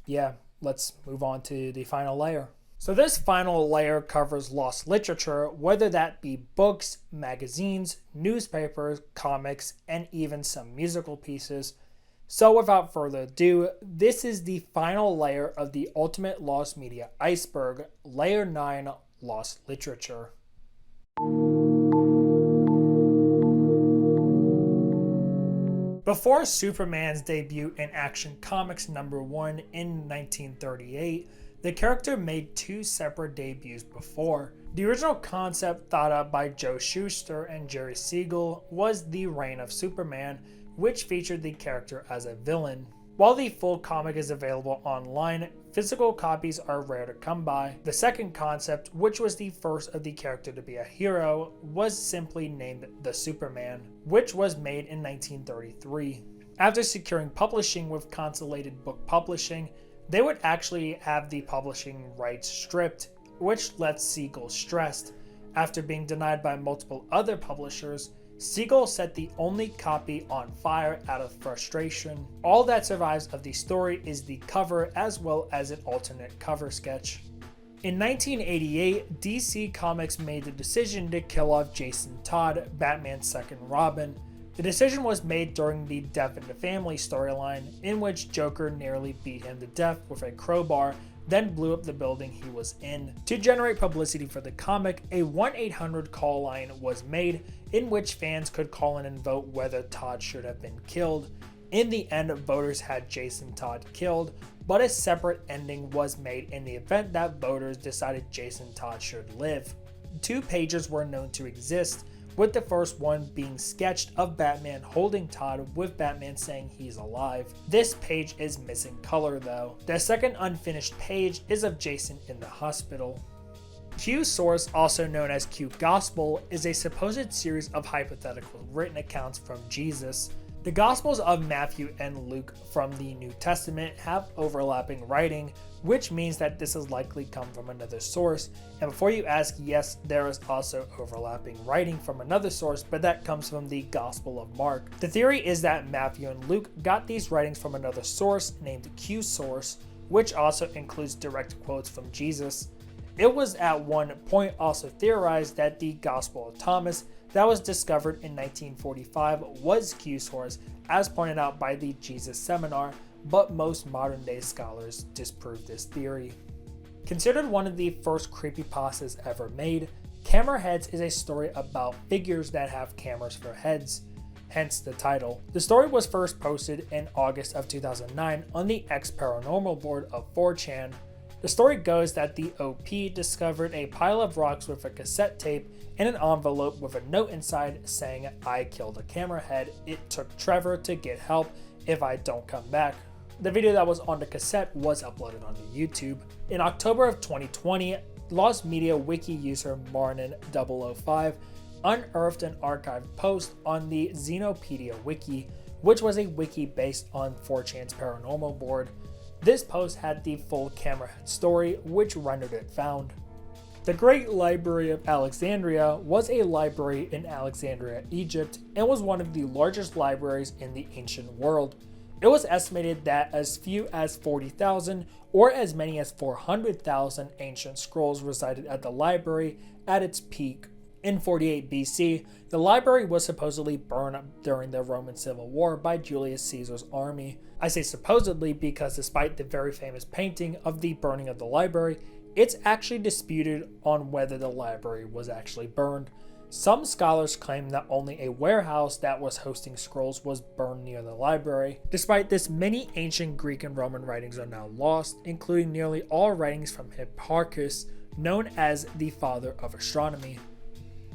yeah, let's move on to the final layer. So this final layer covers lost literature, whether that be books, magazines, newspapers, comics, and even some musical pieces. So without further ado, this is the final layer of the ultimate Lost Media Iceberg, Layer 9, Lost Literature. Before Superman's debut in Action Comics #1 in 1938, the character made 2 separate debuts before. The original concept thought up by Joe Shuster and Jerry Siegel was The Reign of Superman, which featured the character as a villain. While the full comic is available online, physical copies are rare to come by. The second concept, which was the first of the character to be a hero, was simply named The Superman, which was made in 1933. After securing publishing with Constellated Book Publishing, they would actually have the publishing rights stripped, which left Siegel stressed. After being denied by multiple other publishers, Siegel set the only copy on fire out of frustration. All that survives of the story is the cover as well as an alternate cover sketch. In 1988, DC Comics made the decision to kill off Jason Todd, Batman's second Robin. The decision was made during the Death in the Family storyline, in which Joker nearly beat him to death with a crowbar, then blew up the building he was in. To generate publicity for the comic, a 1-800 call line was made, in which fans could call in and vote whether Todd should have been killed. In the end, voters had Jason Todd killed, but a separate ending was made in the event that voters decided Jason Todd should live. 2 pages were known to exist, with the first one being sketched of Batman holding Todd with Batman saying he's alive. This page is missing color though. The second unfinished page is of Jason in the hospital. Q Source, also known as Q Gospel, is a supposed series of hypothetical written accounts from Jesus. The Gospels of Matthew and Luke from the New Testament have overlapping writing, which means that this has likely come from another source. And before you ask, yes, there is also overlapping writing from another source, but that comes from the Gospel of Mark. The theory is that Matthew and Luke got these writings from another source named Q Source, which also includes direct quotes from Jesus. It was at one point also theorized that the Gospel of Thomas that was discovered in 1945 was Q Source, as pointed out by the Jesus Seminar, but most modern day scholars disprove this theory. Considered one of the first creepypastas ever made, Camera Heads is a story about figures that have cameras for heads, hence the title. The story was first posted in August of 2009 on the X Paranormal board of 4chan. The story goes that the OP discovered a pile of rocks with a cassette tape and an envelope with a note inside saying, "I killed a camera head. It took Trevor to get help if I don't come back." The video that was on the cassette was uploaded onto YouTube. In October of 2020, Lost Media Wiki user Marnin005 unearthed an archived post on the Xenopedia Wiki, which was a wiki based on 4chan's paranormal board. This post had the full camera head story, which rendered it found. The Great Library of Alexandria was a library in Alexandria, Egypt, and was one of the largest libraries in the ancient world. It was estimated that as few as 40,000 or as many as 400,000 ancient scrolls resided at the library at its peak. In 48 BC, the library was supposedly burned during the Roman Civil War by Julius Caesar's army. I say supposedly because despite the very famous painting of the burning of the library, it's actually disputed on whether the library was actually burned. Some scholars claim that only a warehouse that was hosting scrolls was burned near the library. Despite this, many ancient Greek and Roman writings are now lost, including nearly all writings from Hipparchus, known as the father of astronomy.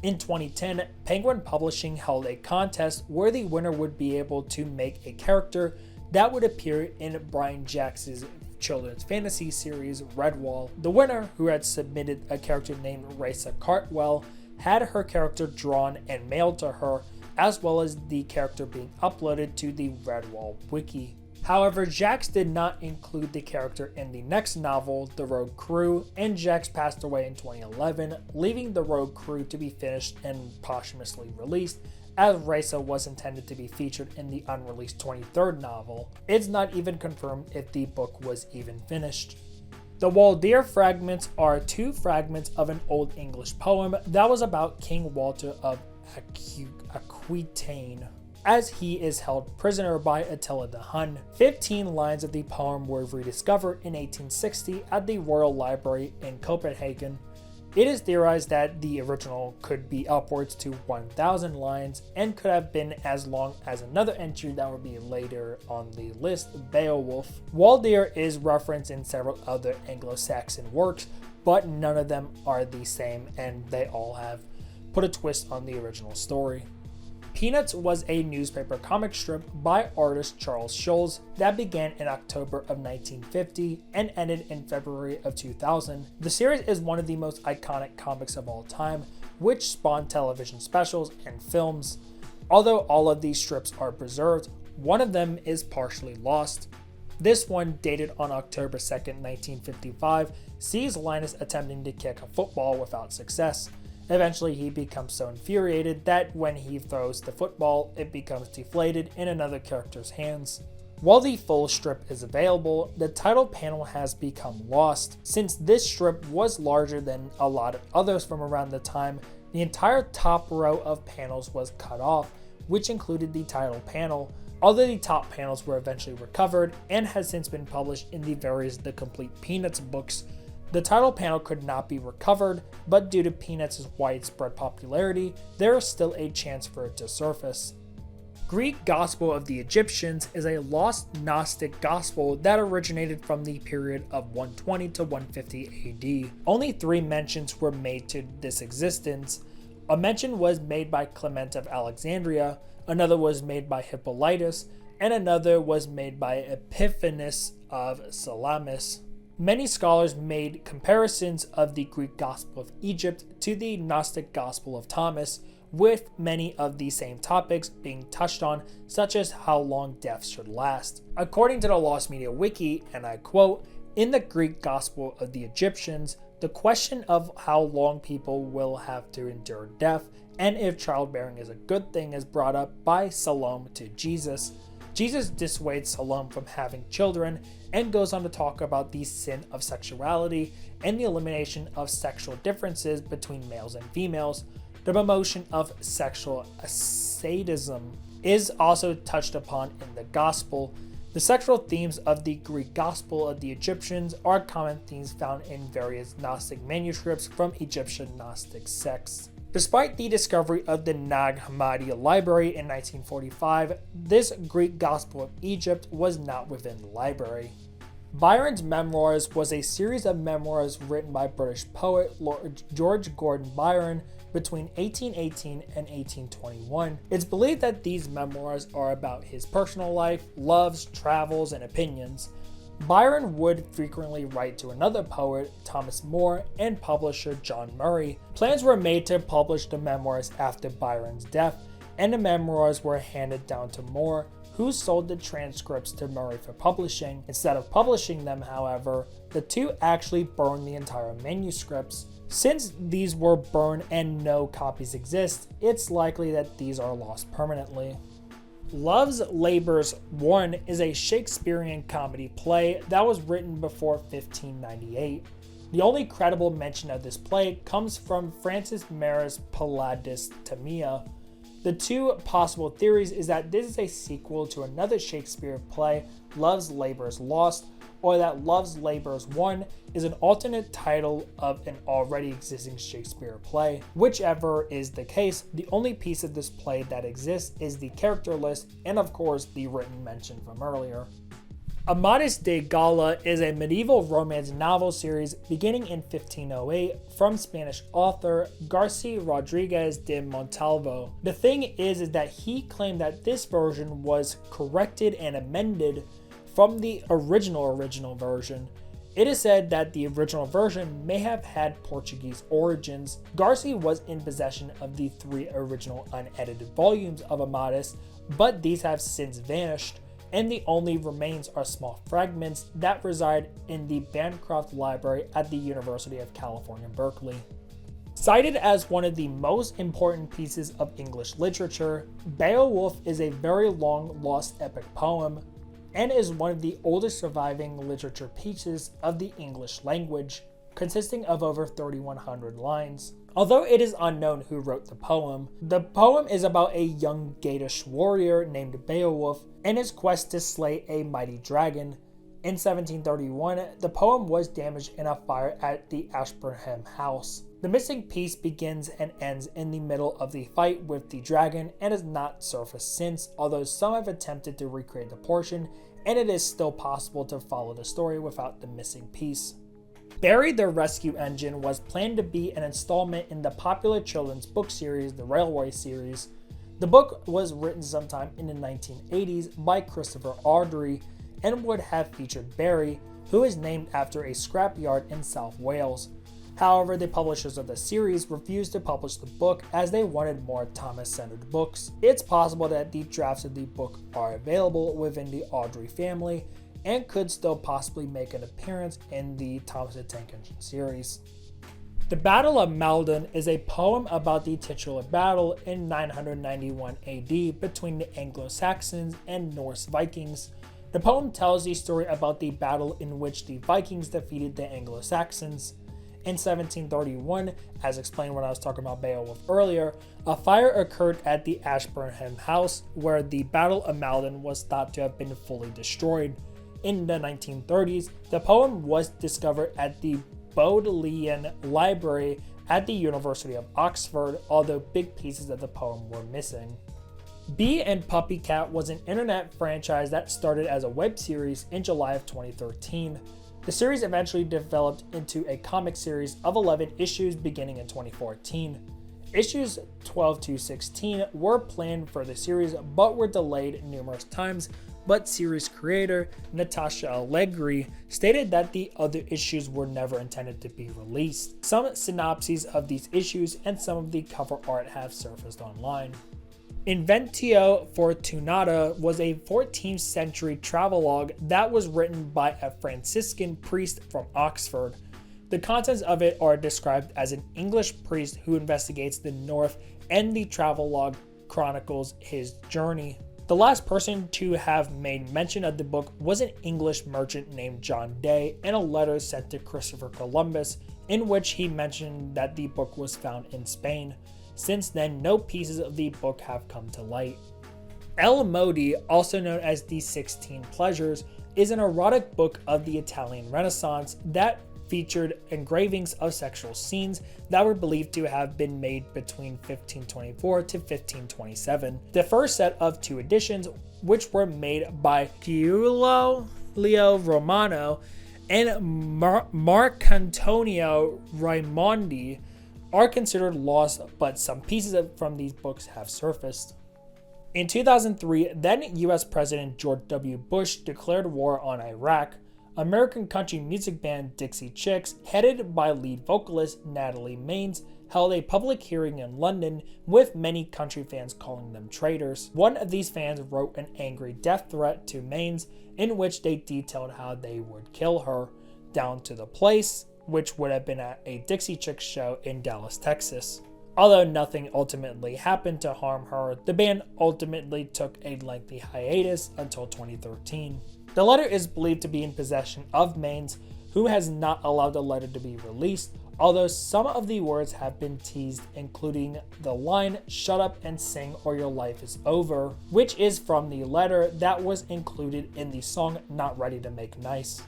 In 2010, Penguin Publishing held a contest where the winner would be able to make a character that would appear in Brian Jackson's children's fantasy series Redwall. The winner, who had submitted a character named Raisa Cartwell, had her character drawn and mailed to her, as well as the character being uploaded to the Redwall wiki. However, Jacques did not include the character in the next novel, The Rogue Crew, and Jacques passed away in 2011, leaving The Rogue Crew to be finished and posthumously released, as Raisa was intended to be featured in the unreleased 23rd novel. It's not even confirmed if the book was even finished. The Waldeer fragments are 2 fragments of an Old English poem that was about King Walter of Aquitaine, as he is held prisoner by Attila the Hun. 15 lines of the poem were rediscovered in 1860 at the Royal Library in Copenhagen. It is theorized that the original could be upwards to 1,000 lines and could have been as long as another entry that would be later on the list, Beowulf. Waldeer is referenced in several other Anglo-Saxon works, but none of them are the same, and they all have put a twist on the original story. Peanuts was a newspaper comic strip by artist Charles Schulz that began in October of 1950 and ended in February of 2000. The series is one of the most iconic comics of all time, which spawned television specials and films. Although all of these strips are preserved, one of them is partially lost. This one, dated on October 2nd, 1955, sees Linus attempting to kick a football without success. Eventually, he becomes so infuriated that when he throws the football, it becomes deflated in another character's hands. While the full strip is available, the title panel has become lost. Since this strip was larger than a lot of others from around the time, the entire top row of panels was cut off, which included the title panel. Although the top panels were eventually recovered and has since been published in the various The Complete Peanuts books, the title panel could not be recovered, but due to Peanuts' widespread popularity, there is still a chance for it to surface. Greek Gospel of the Egyptians is a lost Gnostic gospel that originated from the period of 120 to 150 AD. Only 3 mentions were made to this existence. A mention was made by Clement of Alexandria, another was made by Hippolytus, and another was made by Epiphanes of Salamis. Many scholars made comparisons of the Greek Gospel of Egypt to the Gnostic Gospel of Thomas, with many of the same topics being touched on, such as how long death should last. According to the Lost Media Wiki, and I quote, "In the Greek Gospel of the Egyptians, the question of how long people will have to endure death and if childbearing is a good thing is brought up by Salome to Jesus. Jesus dissuades Salome from having children and goes on to talk about the sin of sexuality and the elimination of sexual differences between males and females. The promotion of sexual asceticism is also touched upon in the Gospel. The sexual themes of the Greek Gospel of the Egyptians are common themes found in various Gnostic manuscripts from Egyptian Gnostic sects. Despite the discovery of the Nag Hammadi library in 1945, this Greek Gospel of Egypt was not within the library. Byron's Memoirs was a series of memoirs written by British poet Lord George Gordon Byron between 1818 and 1821. It's believed that these memoirs are about his personal life, loves, travels, and opinions. Byron would frequently write to another poet, Thomas More, and publisher John Murray. Plans were made to publish the memoirs after Byron's death, and the memoirs were handed down to More, who sold the transcripts to Murray for publishing. Instead of publishing them, however, the two actually burned the entire manuscripts. Since these were burned and no copies exist, it's likely that these are lost permanently. Love's Labour's One is a Shakespearean comedy play that was written before 1598. The only credible mention of this play comes from Francis Meres Palladius Tamia. The 2 possible theories is that this is a sequel to another Shakespeare play, Love's Labour's Lost, or that Love's Labour's One is an alternate title of an already existing Shakespeare play. Whichever is the case, the only piece of this play that exists is the character list and of course the written mention from earlier. Amadis de Gaula is a medieval romance novel series beginning in 1508 from Spanish author Garcia Rodriguez de Montalvo. The thing is that he claimed that this version was corrected and amended from the original version. It is said that the original version may have had Portuguese origins. Garcia was in possession of the 3 original unedited volumes of Amadis, but these have since vanished. and the only remains are small fragments that reside in the Bancroft Library at the University of California, Berkeley. Cited as one of the most important pieces of English literature, Beowulf is a very long lost epic poem and is one of the oldest surviving literature pieces of the English language, consisting of over 3,100 lines. Although it is unknown who wrote the poem is about a young Geatish warrior named Beowulf and his quest to slay a mighty dragon. In 1731, the poem was damaged in a fire at the Ashburnham house. The missing piece begins and ends in the middle of the fight with the dragon and has not surfaced since, although some have attempted to recreate the portion, and it is still possible to follow the story without the missing piece. Barry the Rescue Engine was planned to be an installment in the popular children's book series, the Railway series. The book was written sometime in the 1980s by Christopher Awdry and would have featured Barry, who is named after a scrapyard in South Wales. However, the publishers of the series refused to publish the book as they wanted more Thomas-centered books. It's possible that the drafts of the book are available within the Awdry family and could still possibly make an appearance in the Thomas the Tank Engine series. The Battle of Maldon is a poem about the titular battle in 991 AD between the Anglo-Saxons and Norse Vikings. The poem tells the story about the battle in which the Vikings defeated the Anglo-Saxons. In 1731, as explained when I was talking about Beowulf earlier, a fire occurred at the Ashburnham house where the Battle of Maldon was thought to have been fully destroyed. In the 1930s, the poem was discovered at the Bodleian Library at the University of Oxford, although big pieces of the poem were missing. Bee and Puppycat was an internet franchise that started as a web series in July of 2013. The series eventually developed into a comic series of 11 issues beginning in 2014. Issues 12 to 16 were planned for the series but were delayed numerous times, but series creator Natasha Allegri stated that the other issues were never intended to be released. Some synopses of these issues and some of the cover art have surfaced online. Inventio Fortunata was a 14th century travelogue that was written by a Franciscan priest from Oxford. The contents of it are described as an English priest who investigates the North, and the travelogue chronicles his journey. The last person to have made mention of the book was an English merchant named John Day in a letter sent to Christopher Columbus, in which he mentioned that the book was found in Spain. Since then, no pieces of the book have come to light. El Modi, also known as The 16 Pleasures, is an erotic book of the Italian Renaissance that featured engravings of sexual scenes that were believed to have been made between 1524 to 1527. The first set of 2 editions, which were made by Giulio Leo Romano and Marcantonio Raimondi, are considered lost, but some pieces from these books have surfaced. In 2003, then US President George W. Bush declared war on Iraq. American country music band Dixie Chicks, headed by lead vocalist Natalie Maines, held a public hearing in London, with many country fans calling them traitors. One of these fans wrote an angry death threat to Maines, in which they detailed how they would kill her, down to the place, which would have been at a Dixie Chicks show in Dallas, Texas. Although nothing ultimately happened to harm her, the band ultimately took a lengthy hiatus until 2013. The letter is believed to be in possession of Maines, who has not allowed the letter to be released, although some of the words have been teased, including the line, "Shut up and sing or your life is over," which is from the letter that was included in the song Not Ready to Make Nice.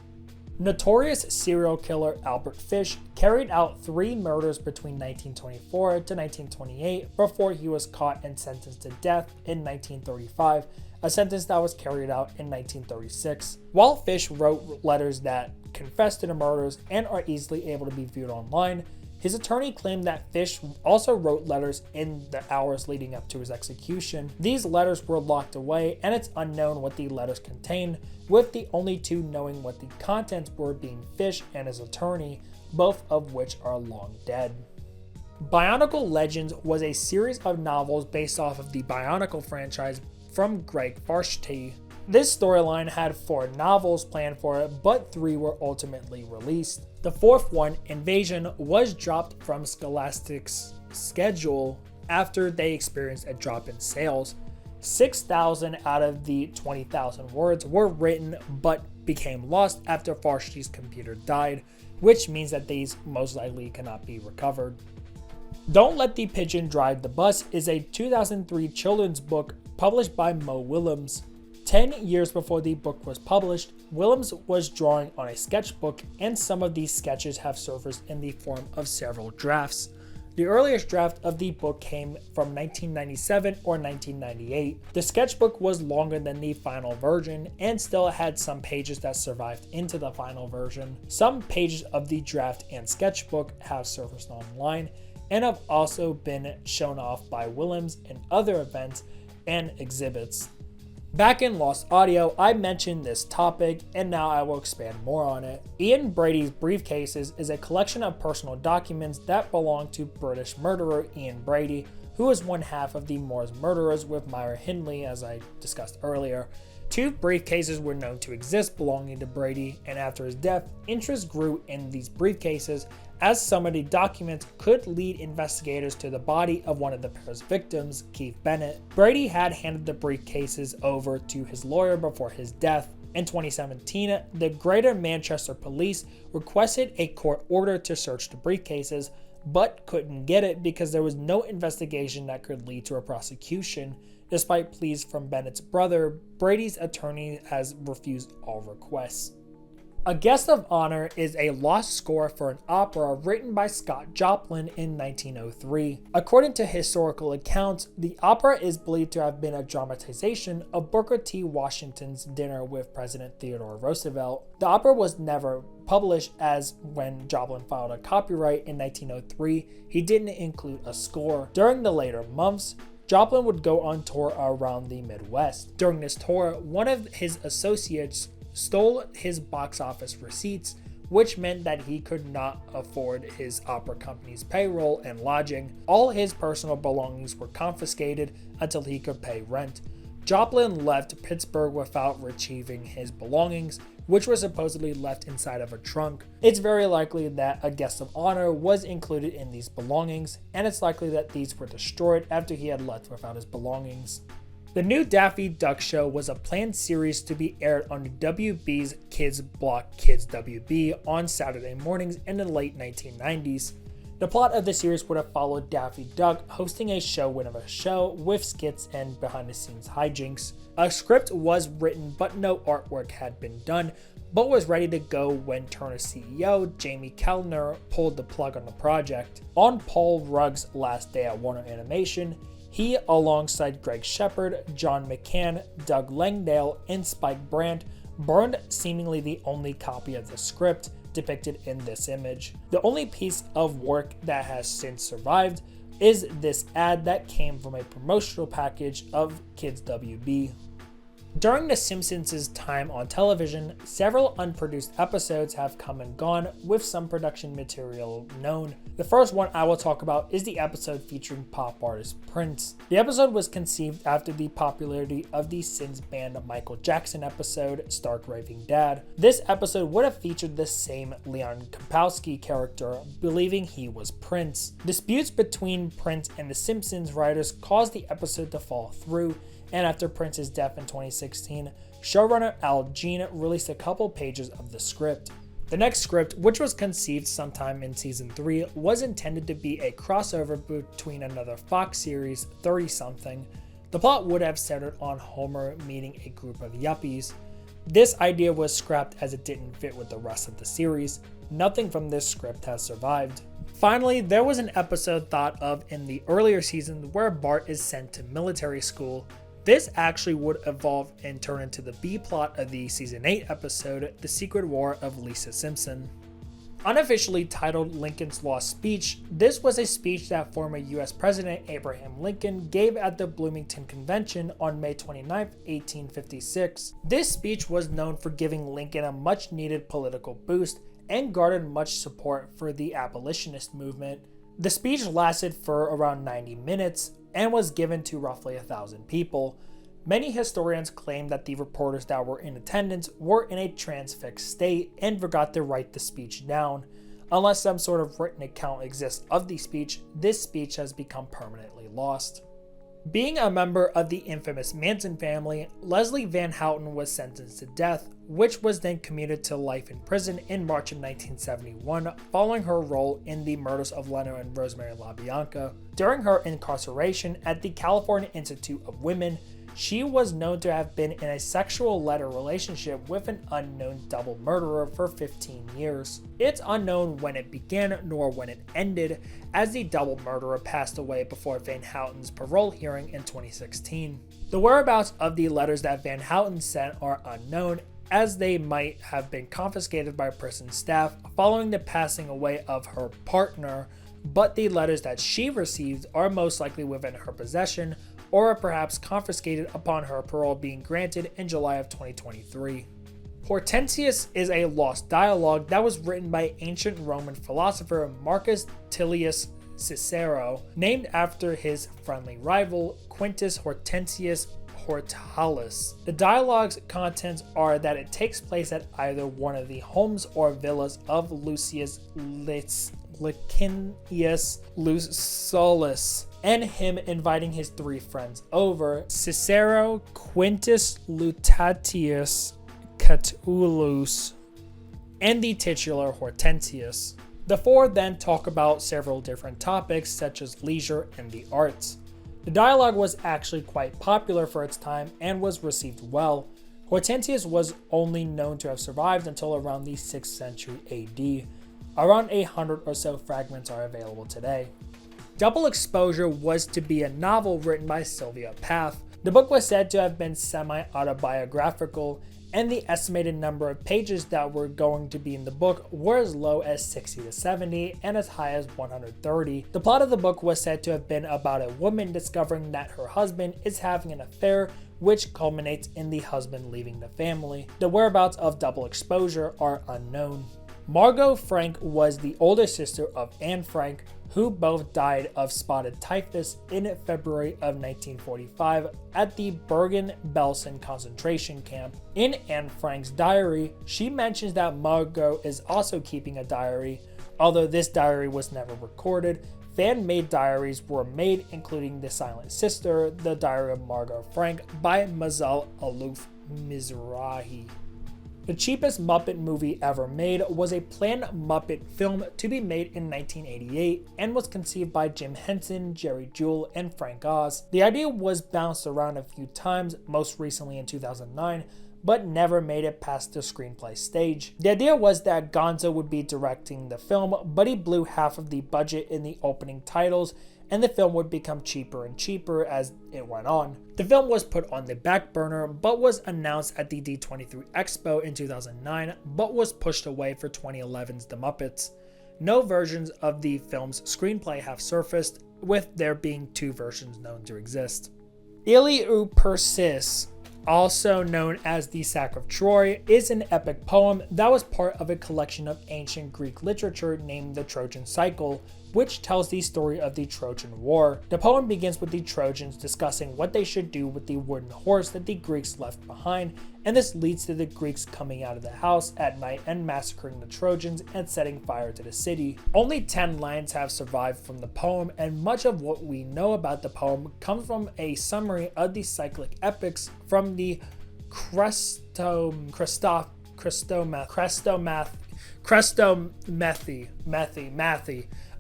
Notorious serial killer Albert Fish carried out 3 murders between 1924 to 1928 before he was caught and sentenced to death in 1935, a sentence that was carried out in 1936. While Fish wrote letters that confess to the murders and are easily able to be viewed online, his attorney claimed that Fish also wrote letters in the hours leading up to his execution. These letters were locked away, and it's unknown what the letters contained, with the only 2 knowing what the contents were being Fish and his attorney, both of which are long dead. Bionicle Legends was a series of novels based off of the Bionicle franchise from Greg Farshtey. This storyline had 4 novels planned for it, but 3 were ultimately released. The 4th one, Invasion, was dropped from Scholastic's schedule after they experienced a drop in sales. 6,000 out of the 20,000 words were written but became lost after Farshid's computer died, which means that these most likely cannot be recovered. Don't Let the Pigeon Drive the Bus is a 2003 children's book published by Mo Willems. 10 years before the book was published, Willems was drawing on a sketchbook, and some of these sketches have surfaced in the form of several drafts. The earliest draft of the book came from 1997 or 1998. The sketchbook was longer than the final version and still had some pages that survived into the final version. Some pages of the draft and sketchbook have surfaced online and have also been shown off by Willems in other events and exhibits. Back in Lost Audio, I mentioned this topic, and now I will expand more on it. Ian Brady's Briefcases is a collection of personal documents that belong to British murderer Ian Brady, who is one half of the Moors murderers with Myra Hindley, as I discussed earlier. 2 briefcases were known to exist belonging to Brady, and after his death, interest grew in these briefcases as some of the documents could lead investigators to the body of one of the pair's victims, Keith Bennett. Brady had handed the briefcases over to his lawyer before his death. In 2017, the Greater Manchester Police requested a court order to search the briefcases, but couldn't get it because there was no investigation that could lead to a prosecution. Despite pleas from Bennett's brother, Brady's attorney has refused all requests. A Guest of Honor is a lost score for an opera written by Scott Joplin in 1903. According to historical accounts, the opera is believed to have been a dramatization of Booker T. Washington's Dinner with President Theodore Roosevelt. The opera was never published, as when Joplin filed a copyright in 1903, he didn't include a score. During the later months, Joplin would go on tour around the Midwest. During this tour, one of his associates stole his box office receipts, which meant that he could not afford his opera company's payroll and lodging. All his personal belongings were confiscated until he could pay rent. Joplin left Pittsburgh without retrieving his belongings, which were supposedly left inside of a trunk. It's very likely that a guest of honor was included in these belongings, and it's likely that these were destroyed after he had left without his belongings. The new Daffy Duck Show was a planned series to be aired on WB's Kids block Kids WB on Saturday mornings in the late 1990s. The plot of the series would have followed Daffy Duck hosting a show within a show with skits and behind-the-scenes hijinks. A script was written but no artwork had been done, but was ready to go when Turner CEO Jamie Kellner pulled the plug on the project. On Paul Rugg's last day at Warner Animation, he, alongside Greg Shepard, John McCann, Doug Langdale, and Spike Brandt, burned seemingly the only copy of the script depicted in this image. The only piece of work that has since survived is this ad that came from a promotional package of Kids WB. During The Simpsons' time on television, several unproduced episodes have come and gone, with some production material known. The first one I will talk about is the episode featuring pop artist Prince. The episode was conceived after the popularity of the Sins band Michael Jackson episode, Stark Raving Dad. This episode would have featured the same Leon Kompowski character, believing he was Prince. Disputes between Prince and the Simpsons writers caused the episode to fall through, and after Prince's death in 2016, showrunner Al Jean released a couple pages of the script. The next script, which was conceived sometime in season 3, was intended to be a crossover between another Fox series, 30-something. The plot would have centered on Homer meeting a group of yuppies. This idea was scrapped as it didn't fit with the rest of the series. Nothing from this script has survived. Finally, there was an episode thought of in the earlier season where Bart is sent to military school. This actually would evolve and turn into the B-plot of the season 8 episode, The Secret War of Lisa Simpson. Unofficially titled Lincoln's Lost Speech, this was a speech that former US President Abraham Lincoln gave at the Bloomington Convention on May 29, 1856. This speech was known for giving Lincoln a much-needed political boost and garnered much support for the abolitionist movement. The speech lasted for around 90 minutes and was given to roughly 1,000 people. Many historians claim that the reporters that were in attendance were in a transfixed state and forgot to write the speech down. Unless some sort of written account exists of the speech, this speech has become permanently lost. Being a member of the infamous Manson family, Leslie Van Houten was sentenced to death, which was then commuted to life in prison in March of 1971 following her role in the murders of Leno and Rosemary LaBianca. During her incarceration at the California Institute of Women, she was known to have been in a sexual letter relationship with an unknown double murderer for 15 years. It's unknown when it began nor when it ended, as the double murderer passed away before Van Houten's parole hearing in 2016. The whereabouts of the letters that Van Houten sent are unknown, as they might have been confiscated by prison staff following the passing away of her partner, but the letters that she received are most likely within her possession, or perhaps confiscated upon her parole being granted in July of 2023. Hortensius is a lost dialogue that was written by ancient Roman philosopher Marcus Tullius Cicero, named after his friendly rival Quintus Hortensius Hortalus. The dialogue's contents are that it takes place at either one of the homes or villas of Lucius Licinius Lucullus, and him inviting his three friends over: Cicero, Quintus Lutatius Catulus, and the titular Hortensius. The four then talk about several different topics such as leisure and the arts. The dialogue was actually quite popular for its time and was received well. Hortensius was only known to have survived until around the 6th century AD. Around 100 or so fragments are available today. Double Exposure was to be a novel written by Sylvia Plath. The book was said to have been semi-autobiographical, and the estimated number of pages that were going to be in the book were as low as 60 to 70 and as high as 130. The plot of the book was said to have been about a woman discovering that her husband is having an affair, which culminates in the husband leaving the family. The whereabouts of Double Exposure are unknown. Margot Frank was the older sister of Anne Frank, who both died of spotted typhus in February of 1945 at the Bergen-Belsen concentration camp. In Anne Frank's diary, she mentions that Margot is also keeping a diary. Although this diary was never recorded, fan-made diaries were made, including The Silent Sister, the Diary of Margot Frank by Mazal Aluf Mizrahi. The cheapest Muppet movie ever made was a planned Muppet film to be made in 1988 and was conceived by Jim Henson, Jerry Jewell, and Frank Oz. The idea was bounced around a few times, most recently in 2009, but never made it past the screenplay stage. The idea was that Gonzo would be directing the film, but he blew half of the budget in the opening titles, and the film would become cheaper and cheaper as it went on. The film was put on the back burner, but was announced at the D23 Expo in 2009, but was pushed away for 2011's The Muppets. No versions of the film's screenplay have surfaced, with there being two versions known to exist. Persis, also known as the Sack of Troy, is an epic poem that was part of a collection of ancient Greek literature named the Trojan Cycle, which tells the story of the Trojan War. The poem begins with the Trojans discussing what they should do with the wooden horse that the Greeks left behind, and this leads to the Greeks coming out of the house at night and massacring the Trojans and setting fire to the city. Only 10 lines have survived from the poem, and much of what we know about the poem comes from a summary of the cyclic epics from the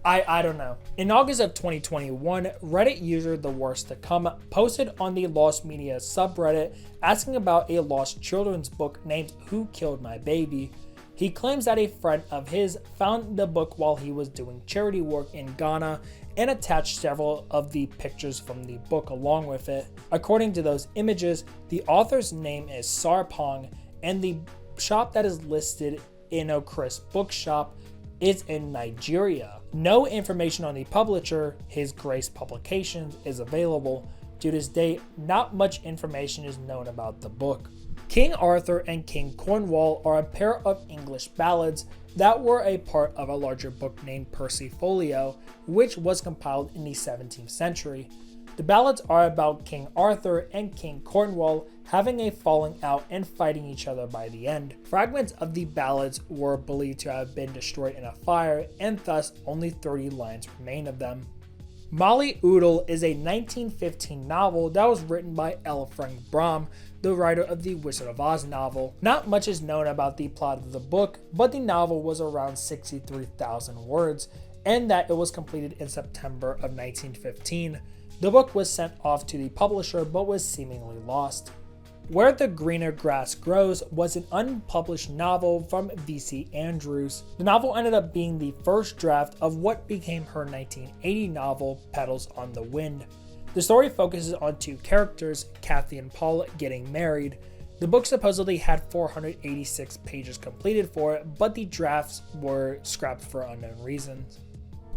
I don't know. In August of 2021, Reddit user The Worst to Come posted on the Lost Media subreddit asking about a lost children's book named Who Killed My Baby. He claims that a friend of his found the book while he was doing charity work in Ghana and attached several of the pictures from the book along with it. According to those images, the author's name is Sarpong, and the shop that is listed in Chris Bookshop is in Nigeria. No information on the publisher, His Grace Publications, is available. To this date, not much information is known about the book. King Arthur and King Cornwall are a pair of English ballads that were a part of a larger book named Percy Folio, which was compiled in the 17th century. The ballads are about King Arthur and King Cornwall having a falling out and fighting each other by the end. Fragments of the ballads were believed to have been destroyed in a fire, and thus only 30 lines remain of them. Molly Oodle is a 1915 novel that was written by L. Frank Baum, the writer of the Wizard of Oz novel. Not much is known about the plot of the book, but the novel was around 63,000 words, and that it was completed in September of 1915. The book was sent off to the publisher but was seemingly lost. Where the Greener Grass Grows was an unpublished novel from V.C. Andrews. The novel ended up being the first draft of what became her 1980 novel, Petals on the Wind. The story focuses on two characters, Kathy and Paul, getting married. The book supposedly had 486 pages completed for it, but the drafts were scrapped for unknown reasons.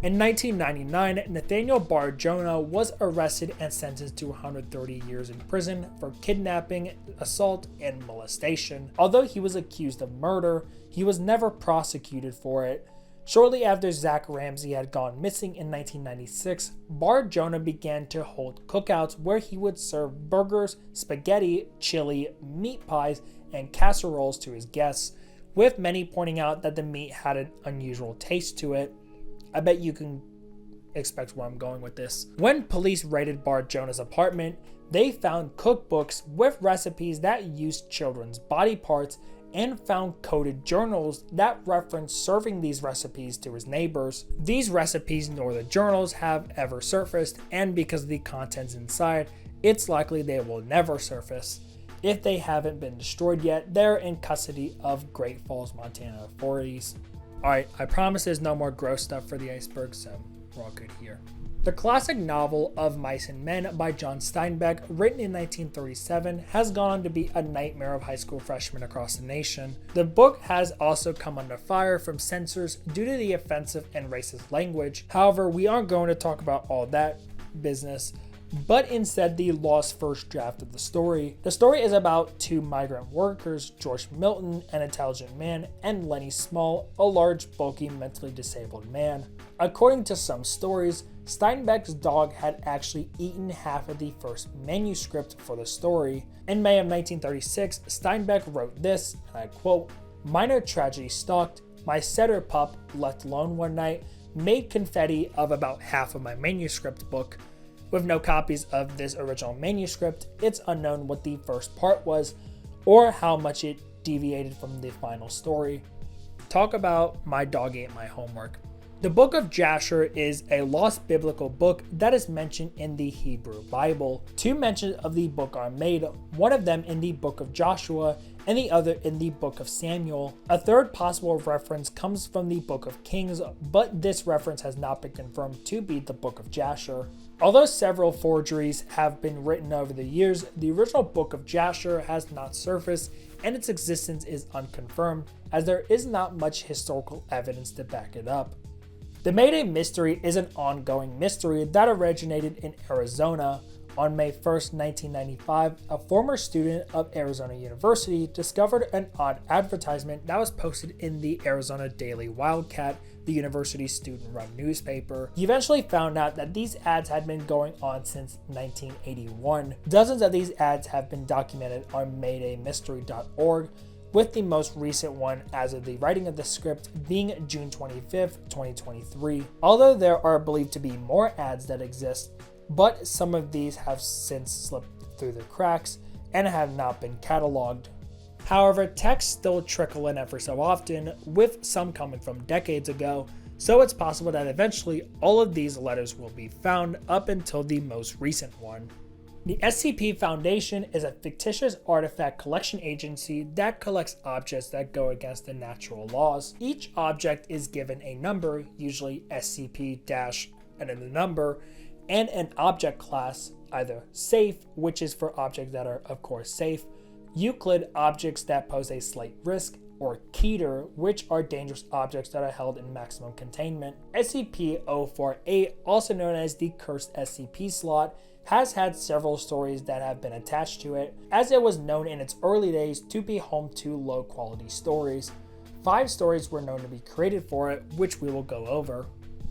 In 1999, Nathaniel Bar-Jonah was arrested and sentenced to 130 years in prison for kidnapping, assault, and molestation. Although he was accused of murder, he was never prosecuted for it. Shortly after Zach Ramsey had gone missing in 1996, Bar-Jonah began to hold cookouts where he would serve burgers, spaghetti, chili, meat pies, and casseroles to his guests, with many pointing out that the meat had an unusual taste to it. I bet you can expect where I'm going with this. When police raided Bar-Jonah's apartment, they found cookbooks with recipes that used children's body parts and found coded journals that referenced serving these recipes to his neighbors. These recipes nor the journals have ever surfaced, and because of the contents inside, it's likely they will never surface. If they haven't been destroyed yet, they're in custody of Great Falls, Montana authorities. Alright, I promise there's no more gross stuff for the iceberg, so we're all good here. The classic novel Of Mice and Men by John Steinbeck, written in 1937, has gone on to be a nightmare of high school freshmen across the nation. The book has also come under fire from censors due to the offensive and racist language. However, we aren't going to talk about all that business, but instead the lost first draft of the story. The story is about two migrant workers, George Milton, an intelligent man, and Lenny Small, a large, bulky, mentally disabled man. According to some stories, Steinbeck's dog had actually eaten half of the first manuscript for the story. In May of 1936, Steinbeck wrote this, and I quote, "Minor tragedy stalked. My setter pup, left alone one night, made confetti of about half of my manuscript book. With no copies of this original manuscript, it's unknown what the first part was or how much it deviated from the final story." Talk about my dog ate my homework. The Book of Jasher is a lost biblical book that is mentioned in the Hebrew Bible. Two mentions of the book are made, one of them in the Book of Joshua and the other in the Book of Samuel. A third possible reference comes from the Book of Kings, but this reference has not been confirmed to be the Book of Jasher. Although several forgeries have been written over the years, the original Book of Jasher has not surfaced and its existence is unconfirmed, as there is not much historical evidence to back it up. The Mayday Mystery is an ongoing mystery that originated in Arizona. On May 1st, 1995, a former student of Arizona University discovered an odd advertisement that was posted in the Arizona Daily Wildcat, the university's student-run newspaper. He eventually found out that these ads had been going on since 1981. Dozens of these ads have been documented on MaydayMystery.org, with the most recent one as of the writing of the script being June 25th, 2023. Although there are believed to be more ads that exist, but some of these have since slipped through the cracks and have not been cataloged. However, texts still trickle in every so often, with some coming from decades ago, so it's possible that eventually all of these letters will be found up until the most recent one. The SCP Foundation is a fictitious artifact collection agency that collects objects that go against the natural laws. Each object is given a number, usually SCP- and then the number, and an object class, either safe, which is for objects that are of course safe, Euclid, objects that pose a slight risk, or Keter, which are dangerous objects that are held in maximum containment. SCP-048, also known as the Cursed SCP slot, has had several stories that have been attached to it, as it was known in its early days to be home to low-quality stories. 5 stories were known to be created for it, which we will go over.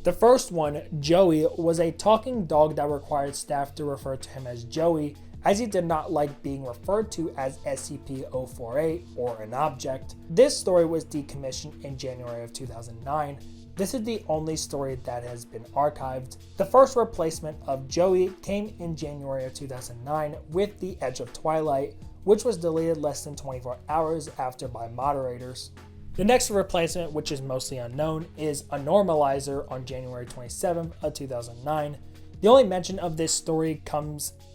The first one, Joey, was a talking dog that required staff to refer to him as Joey, as he did not like being referred to as SCP-048 or an object. This story was decommissioned in January of 2009. This is the only story that has been archived. The first replacement of Joey came in January of 2009 with The Edge of Twilight, which was deleted less than 24 hours after by moderators. The next replacement, which is mostly unknown, is A Normalizer on January 27th of 2009. The only mention of this story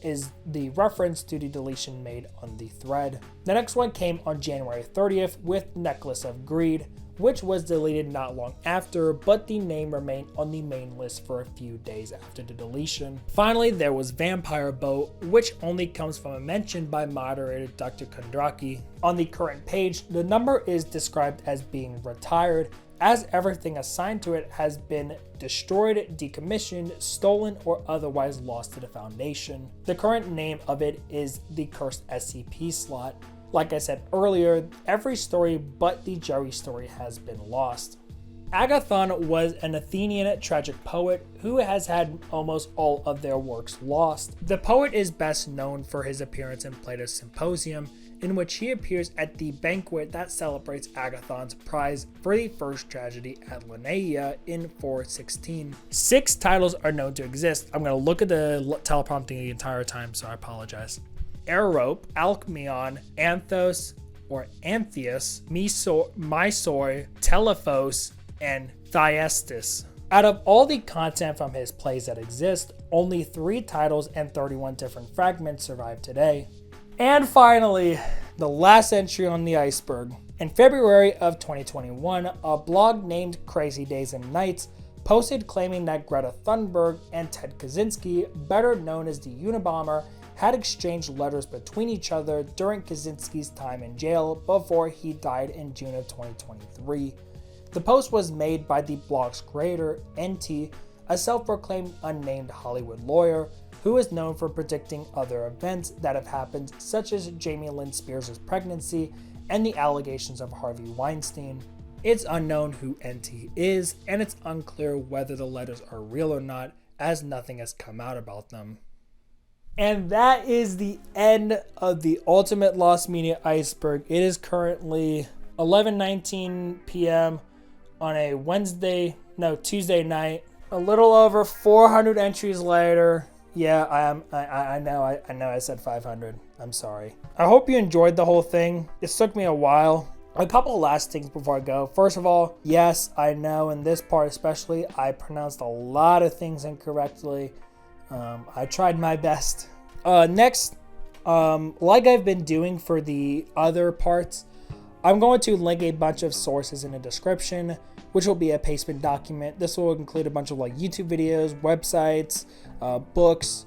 is the reference to the deletion made on the thread. The next one came on January 30th with Necklace of Greed, which was deleted not long after, but the name remained on the main list for a few days after the deletion. Finally, there was Vampire Boat, which only comes from a mention by moderator Dr. Kondraki. On the current page, the number is described as being retired, as everything assigned to it has been destroyed, decommissioned, stolen, or otherwise lost to the Foundation. The current name of it is the Cursed SCP slot. Like I said earlier, every story but the Joey story has been lost. Agathon was an Athenian tragic poet who has had almost all of their works lost. The poet is best known for his appearance in Plato's Symposium, in which he appears at the banquet that celebrates Agathon's prize for the first tragedy at Lenaea in 416. 6 titles are known to exist. I'm going to look at the teleprompting the entire time, so I apologize. Erope, Alcmeon, Anthos or Antheus, Mysore, Telephos, and Thyestes. Out of all the content from his plays that exist, only 3 titles and 31 different fragments survive today. And finally, the last entry on the iceberg. In February of 2021, a blog named Crazy Days and Nights posted claiming that Greta Thunberg and Ted Kaczynski, better known as the Unabomber, had exchanged letters between each other during Kaczynski's time in jail before he died in June of 2023. The post was made by the blog's creator, NT, a self-proclaimed unnamed Hollywood lawyer who is known for predicting other events that have happened, such as Jamie Lynn Spears' pregnancy and the allegations of Harvey Weinstein. It's unknown who NT is, and it's unclear whether the letters are real or not, as nothing has come out about them. And that is the end of the Ultimate Lost Media Iceberg. It is currently 11:19 p.m. on a Tuesday night. A little over 400 entries later. Yeah, I know I said 500. I'm sorry. I hope you enjoyed the whole thing. It took me a while. A couple of last things before I go. First of all, yes, I know in this part especially, I pronounced a lot of things incorrectly. I tried my best. Next, like I've been doing for the other parts, I'm going to link a bunch of sources in the description, which will be a pastebin document. This will include a bunch of like YouTube videos, websites, books,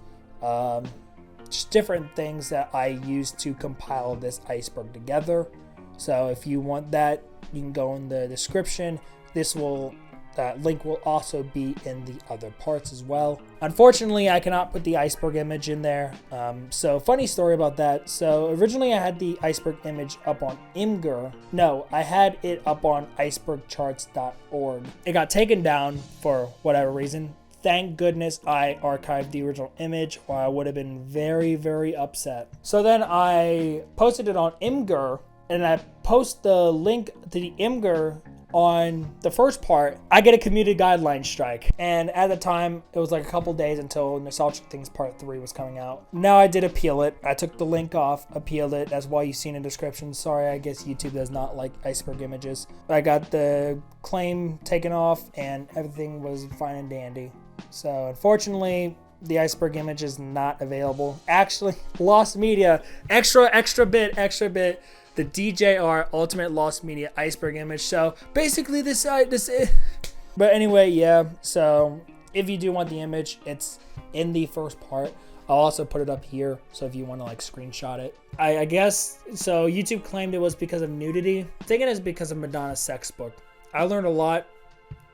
just different things that I use to compile this iceberg together. So if you want that, you can go in the description. That link will also be in the other parts as well. Unfortunately, I cannot put the iceberg image in there. So funny story about that. So originally I had the iceberg image up on Imgur. No, I had it up on icebergcharts.org. It got taken down for whatever reason. Thank goodness I archived the original image, or I would have been very, very upset. So then I posted it on Imgur, and I post the link to the Imgur on the first part. I get a community guideline strike, and at the time it was like a couple days until Nostalgic Things Part 3 was coming out. Now I did appeal it. I took the link off, appealed it. That's why you see in the description. Sorry, I guess YouTube does not like iceberg images. I got the claim taken off and everything was fine and dandy. So unfortunately, the iceberg image is not available. Actually, Lost Media, extra bit. The DJR Ultimate Lost Media Iceberg image. So basically this. But anyway, yeah. So if you do want the image, it's in the first part. I'll also put it up here. So if you want to like screenshot it. I guess, so YouTube claimed it was because of nudity. I think it is because of Madonna's sex book. I learned a lot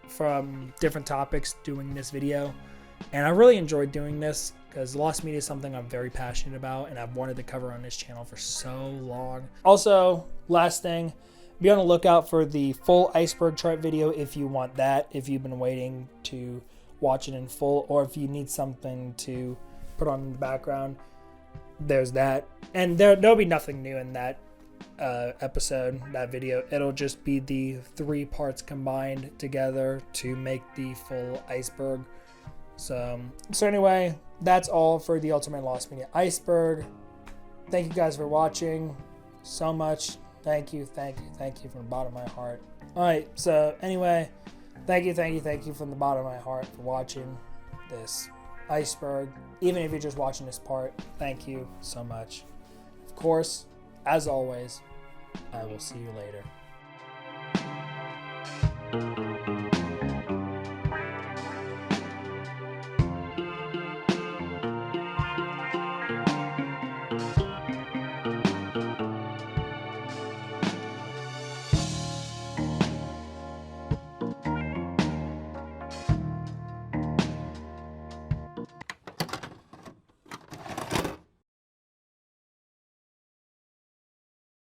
from different topics doing this video. And I really enjoyed doing this because Lost Media is something I'm very passionate about and I've wanted to cover on this channel for so long. Also, last thing, Be on the lookout for the full Iceberg Chart video if you want that, if you've been waiting to watch it in full, or if you need something to put on in the background. There's that. And there'll be nothing new in that episode, that video. It'll just be the 3 parts combined together to make the full iceberg. So anyway, that's all for the Ultimate Lost Media Iceberg. Thank you guys for watching so much. Thank you from the bottom of my heart. Alright, so anyway, thank you from the bottom of my heart for watching this iceberg. Even if you're just watching this part, thank you so much. Of course, as always, I will see you later.